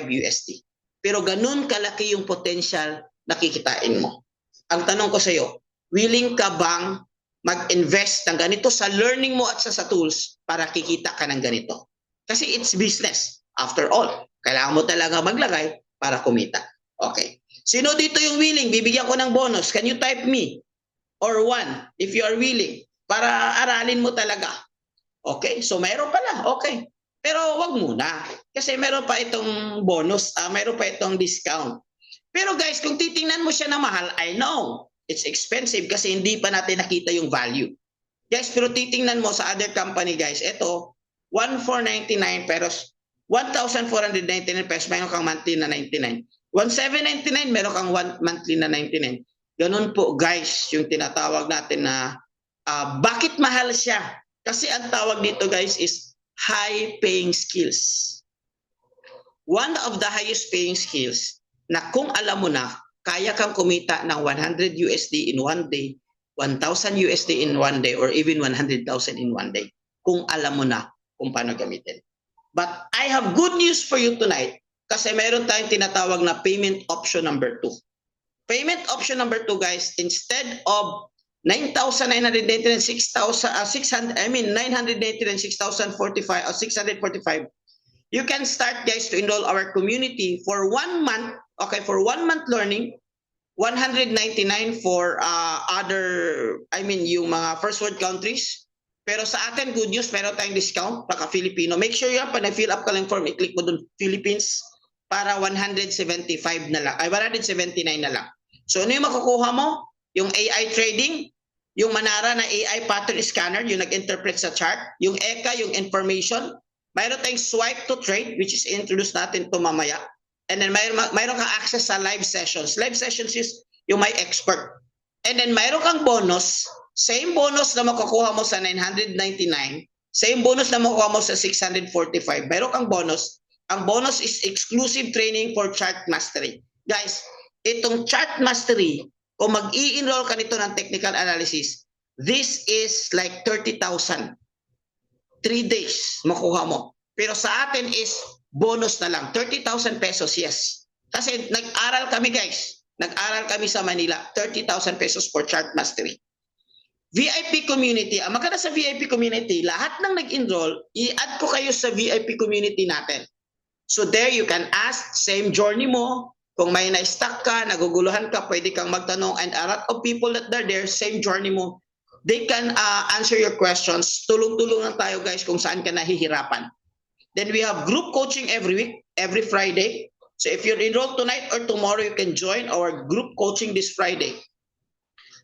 USD. Pero ganun kalaki yung potential na kikitain mo. Ang tanong ko sa iyo, willing ka bang mag-invest ng ganito sa learning mo at sa tools para kikita ka ng ganito? Kasi it's business. After all, kailangan mo talaga maglagay para kumita. Okay. Sino dito yung willing? Bibigyan ko ng bonus. Can you type me? Or one, if you are willing. Para aralin mo talaga. Okay. So, mayroon pala. Okay. Pero wag muna. Kasi mayroon pa itong bonus. Mayroon pa itong discount. Pero guys, kung titingnan mo siya na mahal, I know. It's expensive kasi hindi pa natin nakita yung value. Guys, pero titingnan mo sa other company guys. Ito, 1,499 pesos. 1,499 pesos, mayroon kang monthly na 99. 1,799, meron kang monthly na 99. Ganun po guys, yung tinatawag natin na bakit mahal siya? Kasi ang tawag dito guys is high paying skills. One of the highest paying skills na kung alam mo na, kaya kang kumita ng 100 USD in one day, 1,000 USD in one day, or even 100,000 in one day. Kung alam mo na kung paano gamitin. But I have good news for you tonight kasi meron tayong tinatawag na payment option number 2. Payment option number 2 guys, instead of 9,999, 6,000, 6,045 or 645, you can start guys to enroll our community for 1 month. Okay, for 1 month learning, 199 for yung mga first world countries. Pero sa atin, good news, meron tayong discount, pagka-Filipino. Make sure yan, pa na-fill up ka lang form, i-click mo dun, Philippines, para 175 na lang, ay 179 na lang. So ano yung makukuha mo? Yung AI trading, yung Manara na AI pattern scanner, yung nag-interpret sa chart, yung ECA, yung information, mayroon tayong swipe to trade, which is introduce natin to mamaya. And then mayroon kang access sa live sessions. Live sessions is yung may expert. And then mayroon kang bonus, same bonus na makukuha mo sa 999, same bonus na makukuha mo sa 645. Mayroon kang bonus. Ang bonus is exclusive training for chart mastery. Guys, itong chart mastery, kung mag-i-enroll ka nito ng technical analysis, this is like 30,000. 3 days makuha mo. Pero sa atin is bonus na lang. 30,000 pesos, yes. Kasi nag-aral kami guys. Nag-aral kami sa Manila. 30,000 pesos for chart mastery. VIP community. Ang maganda sa VIP community, lahat ng nag-enroll, i-add ko kayo sa VIP community natin. So there you can ask, same journey mo. Kung may na-stuck ka, naguguluhan ka, pwede kang magtanong. And a lot of people that are there, same journey mo. They can answer your questions. Tulong-tulong lang tayo guys kung saan ka nahihirapan. Then we have group coaching every week, every Friday. So if you're enrolled tonight or tomorrow, you can join our group coaching this Friday.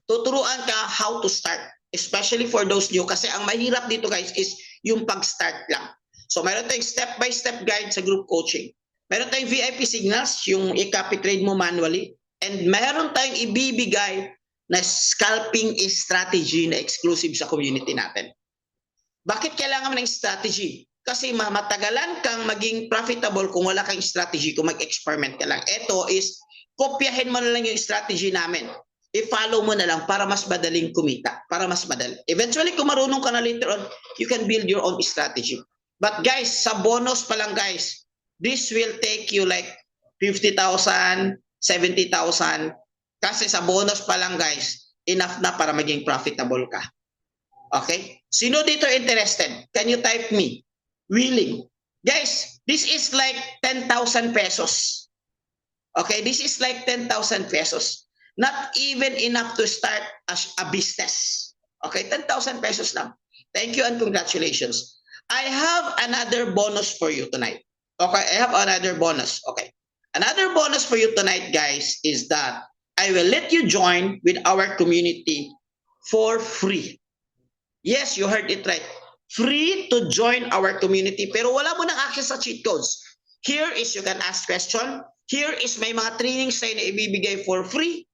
Tuturuan ka how to start. especially for those new, kasi ang mahirap dito guys is yung pag-start lang. So meron tayong step-by-step guide sa group coaching. Meron tayong VIP signals, yung i-copy trade mo manually. And meron tayong ibibigay na scalping strategy na exclusive sa community natin. Bakit kailangan mo ng strategy? Kasi matagalan kang maging profitable kung wala kang strategy, kung mag-experiment ka lang. Ito is, kopyahin mo na lang yung strategy namin. I-follow mo na lang para mas madaling kumita, para mas madali. Eventually, kung marunong ka na later on, you can build your own strategy. But guys, sa bonus pa lang guys, this will take you like 50,000, 70,000. Kasi sa bonus pa lang guys, enough na para maging profitable ka. Okay? Sino dito interested? Can you type me? Willing. Guys, this is like 10,000 pesos. Okay? This is like 10,000 pesos. Not even enough to start as a business. Okay? 10,000 pesos lang. Thank you and congratulations. I have another bonus for you tonight. Okay? I have another bonus. Okay. Another bonus for you tonight, guys, is that I will let you join with our community for free. Yes, you heard it right. Free to join our community. Pero wala mo nang access sa cheat codes. Here is you can ask question. Here is may mga trainings tayo na ibibigay for free.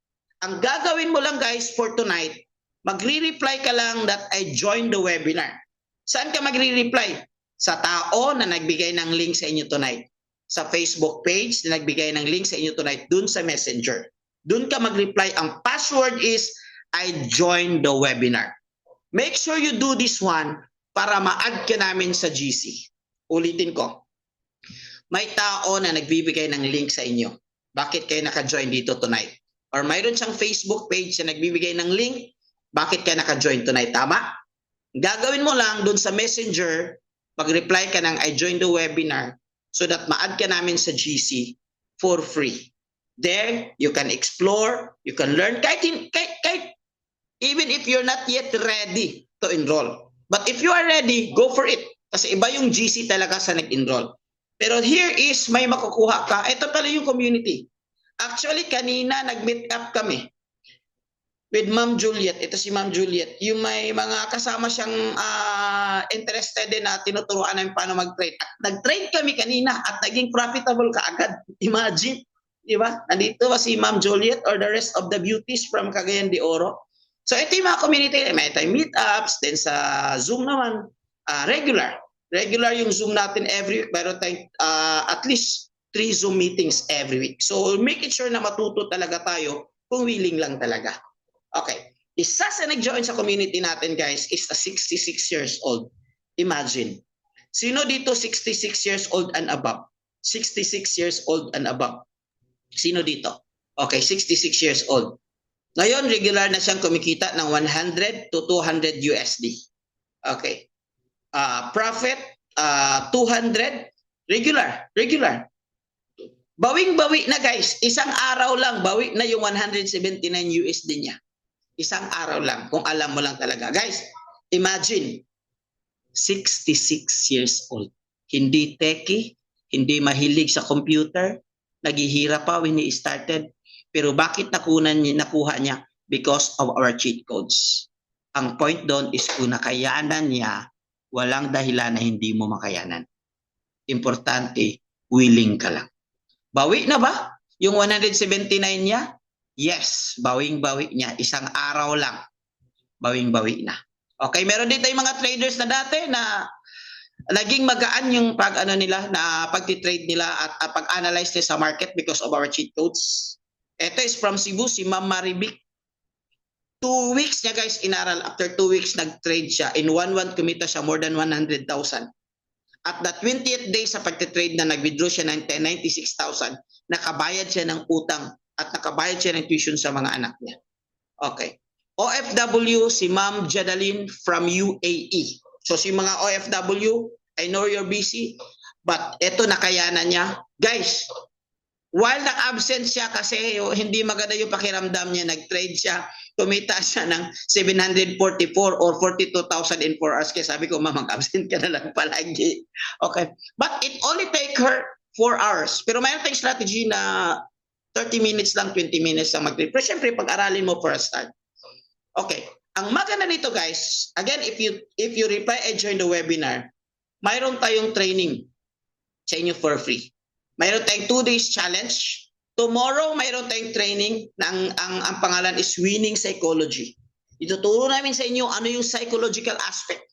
Ang gagawin mo lang guys for tonight, magre-reply ka lang that I joined the webinar. Saan ka magre-reply? Sa tao na nagbigay ng link sa inyo tonight. Sa Facebook page na nagbigay ng link sa inyo tonight, dun sa Messenger. Dun ka mag-reply. Ang password is, I joined the webinar. Make sure you do this one para ma-add ka namin sa GC. Ulitin ko. May tao na nagbibigay ng link sa inyo. Bakit kayo naka-join dito tonight? Or mayroon siyang Facebook page na nagbibigay ng link. Bakit kayo naka-join tonight? Tama? Gagawin mo lang dun sa Messenger, mag-reply ka ng I joined the webinar so that ma-add ka namin sa GC for free. There, you can explore, you can learn, kahit even if you're not yet ready to enroll. But if you are ready, go for it. Kasi iba yung GC talaga sa nag-enroll. Pero here is, may makukuha ka. Ito pala yung community. Actually, kanina nag-meet up kami with Ma'am Juliet. Ito si Ma'am Juliet. Yung may mga kasama siyang interested din na tinuturuan namin paano mag-trade. At nag-trade kami kanina at naging profitable ka agad. Imagine, di ba? Nandito ba si Ma'am Juliet or the rest of the beauties from Cagayan de Oro? So ito yung mga community. May tayong meetups, then sa Zoom naman, regular. Regular yung Zoom natin every week. Meron tayong at least 3 Zoom meetings every week. So make it sure na matuto talaga tayo kung willing lang talaga. Okay. Isa sa nag-join sa community natin guys is a 66 years old. Imagine. Sino dito 66 years old and above? 66 years old and above. Sino dito? Okay, 66 years old. Ngayon, regular na siyang kumikita ng 100 to 200 USD. Okay. Profit, 200. Regular. Bawing-bawi na guys. Isang araw lang, bawi na yung 179 USD niya. Isang araw lang, kung alam mo lang talaga. Guys, imagine, 66 years old. Hindi techie, hindi mahilig sa computer, naghihirap pa when he started. Pero bakit nakuha niya? Because of our cheat codes. Ang point doon is kung nakayanan niya, walang dahilan na hindi mo makayanan. Importante, willing ka lang. Bawi na ba? Yung 179 niya? Yes, bawing-bawi niya. Isang araw lang. Bawing-bawi na. Okay, meron din tayong mga traders na dati na naging magaan yung nila na pagti-trade nila at pag-analyze nila sa market because of our cheat codes. Ito is from Cebu, si Ma'am Maribic. 2 weeks niya guys inaral. After 2 weeks nag-trade siya. In 1 month kumita siya more than 100,000. At the 20th day sa pagte-trade na nag-withdraw siya ng 96,000, nakabayad siya ng utang at nakabayad siya ng tuition sa mga anak niya. Okay. OFW, si Ma'am Jadaline from UAE. So si mga OFW, I know you're busy, but eto nakayanan niya. Guys, while nag-absent siya kasi hindi maganda yung pakiramdam niya, nag-trade siya, kumita siya ng 744 or 42,000 in 4 hours. Kaya sabi ko, mag-absent ka na lang palagi. Okay. But it only take her 4 hours. Pero mayroon tayong strategy na 30 minutes lang, 20 minutes lang mag-trade. Pero syempre, pag-aralin mo for a start. Okay. Ang maganda nito guys, again, if you reply and join the webinar, mayroon tayong training sa inyo for free. Mayroon tayong 2 days challenge. Tomorrow, mayroon tayong training na ang pangalan is Winning Psychology. Ituturo namin sa inyo ano yung psychological aspect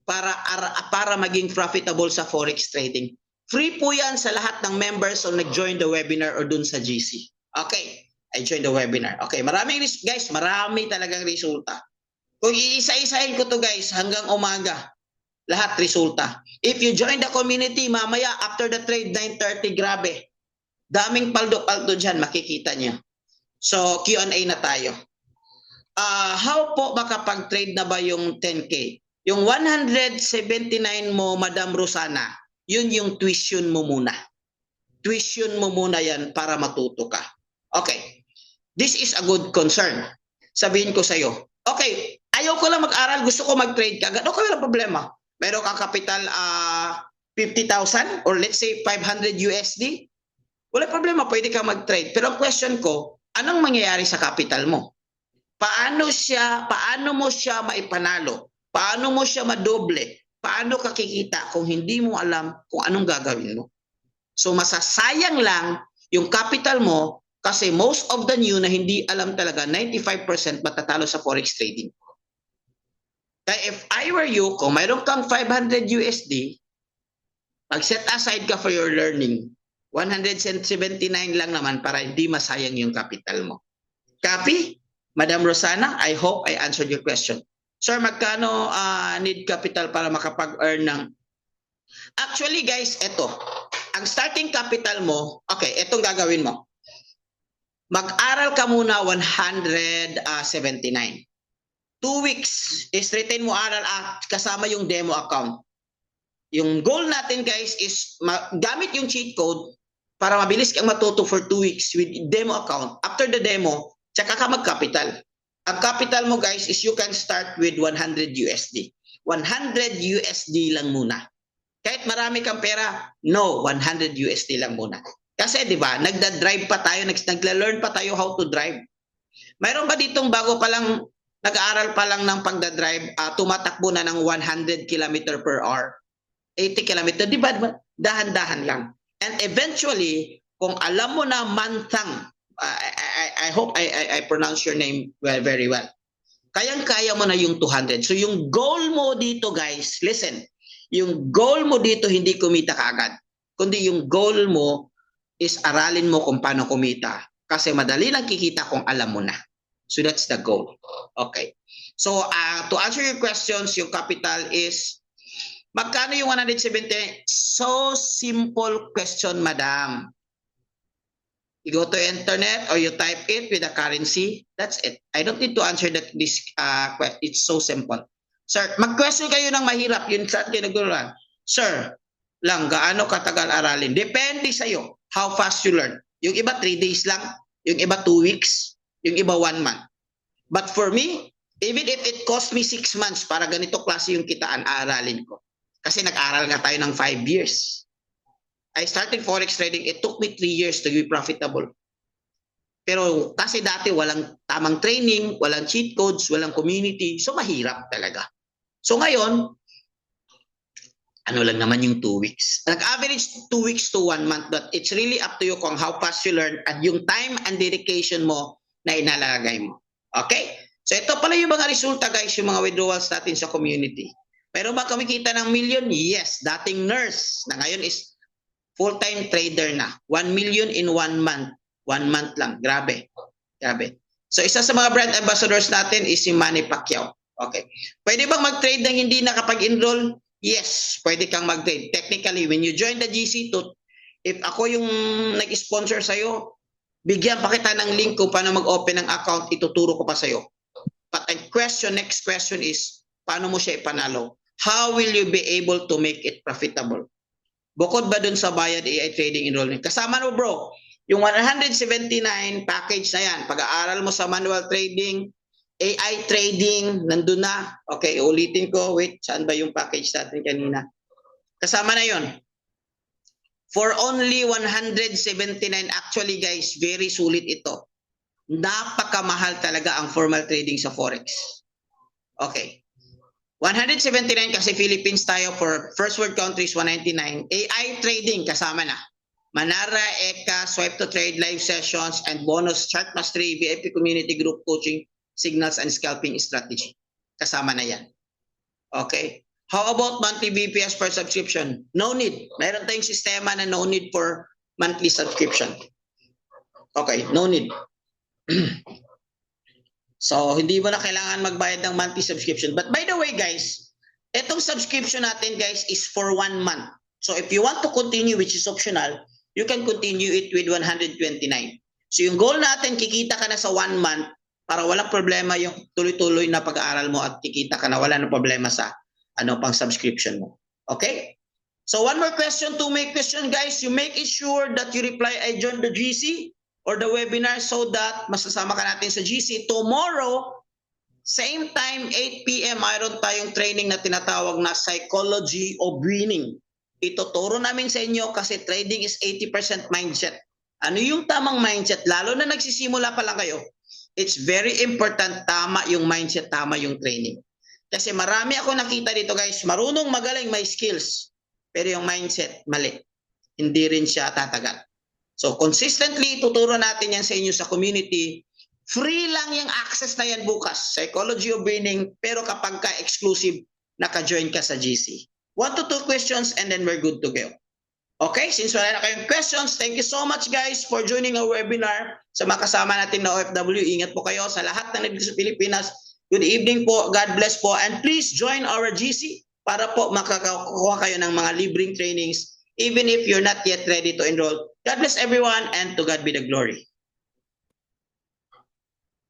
para maging profitable sa forex trading. Free po yan sa lahat ng members o nag-join the webinar or dun sa GC. Okay, I joined the webinar. Okay, guys, marami talagang resulta. Kung iisa-isahin ko to guys hanggang umaga, lahat resulta. If you join the community, mamaya after the trade 9:30, grabe. Daming paldo-paldo dyan, makikita nyo. So, Q&A na tayo. How po makapag-trade na ba yung 10K? Yung 179 mo, Madam Rosana, yun yung tuition mo muna. Tuition mo muna yan para matuto ka. Okay. This is a good concern. Sabihin ko sa'yo, okay, ayaw ko lang mag-aral, gusto ko mag-trade ka. Okay, walang problema. Meron kang capital 50,000 or let's say 500 USD. Wala problema, pwede kang mag-trade. Pero ang question ko, anong mangyayari sa capital mo? Paano mo siya maipanalo? Paano mo siya madoble? Paano ka kikita kung hindi mo alam kung anong gagawin mo? So masasayang lang yung capital mo kasi most of the new na hindi alam talaga, 95% matatalo sa forex trading. Kaya if I were you, kung mayroon kang 500 USD, mag-set aside ka for your learning. 179 lang naman para hindi masayang yung capital mo. Copy? Madam Rosana, I hope I answered your question. Sir, magkano need capital para makapag-earn ng... Actually guys, eto. Ang starting capital mo, okay, etong gagawin mo. Mag-aral ka muna 179. 2 weeks is retain mo aral kasama yung demo account. Yung goal natin guys is gamit yung cheat code para mabilis kang matuto for 2 weeks with demo account. After the demo, tsaka ka mag-capital. Ang capital mo guys is you can start with 100 USD. 100 USD lang muna. Kahit marami kang pera, no, 100 USD lang muna. Kasi 'di ba, nagda-drive pa tayo, nagla-learn pa tayo how to drive. Mayroon ba ditong bago pa lang nag-aaral pa lang ng pagda-drive, tumatakbo na ng 100 km per hour, 80 km, di ba? Dahan-dahan lang. And eventually, kung alam mo na Mantang, I hope I pronounce your name very well. Kayang-kaya mo na yung 200. So yung goal mo dito guys, listen, yung goal mo dito hindi kumita kaagad. Kundi yung goal mo is aralin mo kung paano kumita. Kasi madali lang kikita kung alam mo na. So that's the goal. Okay. So to answer your questions, yung capital is magkano yung 170? So simple question, madam. You go to internet or you type it with a currency. That's it. I don't need to answer that this question. It's so simple. Sir, mag-question kayo ng mahirap. Yun saan kayo naguluhan. Sir, lang, gaano katagal aralin? Depende sa'yo. How fast you learn. Yung iba 3 days lang. Yung iba 2 weeks. Yung iba 1 month. But for me, even if it cost me 6 months para ganito klase yung kitaan, aaralin ko. Kasi nag-aral nga tayo ng 5 years. I started forex trading. It took me 3 years to be profitable. Pero kasi dati walang tamang training, walang cheat codes, walang community. So mahirap talaga. So ngayon, ano lang naman yung 2 weeks. Nag-average 2 weeks to 1 month. But it's really up to you kung how fast you learn at yung time and dedication mo na inalalagay mo. Okay? So ito pala yung mga resulta guys, yung mga withdrawals natin sa community. Pero ba kumikita ng million? Yes. Dating nurse na ngayon is full-time trader na. 1 million in 1 month. 1 month lang. Grabe. Grabe. So isa sa mga brand ambassadors natin is si Manny Pacquiao. Okay. Pwede bang mag-trade ng hindi nakapag-enroll? Yes. Pwede kang mag-trade. Technically, when you join the GC, if ako yung nag-sponsor sa'yo, bigyan pa kita ng link kung paano mag-open ng account, ituturo ko pa sa'yo. But next question is, paano mo siya ipanalo? How will you be able to make it profitable? Bukod ba dun sa bayad AI trading enrollment? Kasama no bro, yung 179 package na yan, pag-aaral mo sa manual trading, AI trading, nandun na. Okay, ulitin ko. Wait, saan ba yung package natin kanina? Kasama na yon. For only 179, actually guys, very sulit ito. Napakamahal talaga ang formal trading sa Forex. Okay. 179 kasi Philippines tayo, for first world countries 199. AI trading kasama na. Manara, Eka, Swipe to Trade, live sessions, and bonus chart mastery, VIP community group coaching, signals, and scalping strategy. Kasama na yan. Okay. How about monthly BPS per subscription? No need. Meron tayong sistema na no need for monthly subscription. Okay, no need. So, hindi mo na kailangan magbayad ng monthly subscription. But by the way, guys, itong subscription natin, guys, is for 1 month. So, if you want to continue, which is optional, you can continue it with 129. So, yung goal natin, kikita ka na sa 1 month para walang problema yung tuloy-tuloy na pag-aaral mo at kikita ka na, wala na problema sa pang subscription mo. Okay? So, one more question, 2 more question, guys. You make it sure that you reply, I joined the GC or the webinar, so that masasama ka natin sa GC. Tomorrow, same time, 8 p.m., mayroon tayong training na tinatawag na Psychology of Winning. Ituturo namin sa inyo kasi trading is 80% mindset. Ano yung tamang mindset? Lalo na nagsisimula pa lang kayo, it's very important, tama yung mindset, tama yung training. Kasi marami ako nakita dito, guys, marunong, magaling, may skills, pero yung mindset, mali. Hindi rin siya tatagal. So, consistently, tuturo natin yan sa inyo sa community. Free lang yung access na yan bukas. Psychology of Winning, pero kapag ka-exclusive, naka-join ka sa GC. 1 to 2 questions and then we're good to go. Okay, since wala na kayong questions, thank you so much, guys, for joining our webinar. Sa mga kasama natin na OFW, ingat po kayo. Sa lahat na nandito sa Pilipinas, good evening po, God bless po, and please join our GC para po makakakuha kayo ng mga libreng trainings even if you're not yet ready to enroll. God bless everyone, and to God be the glory.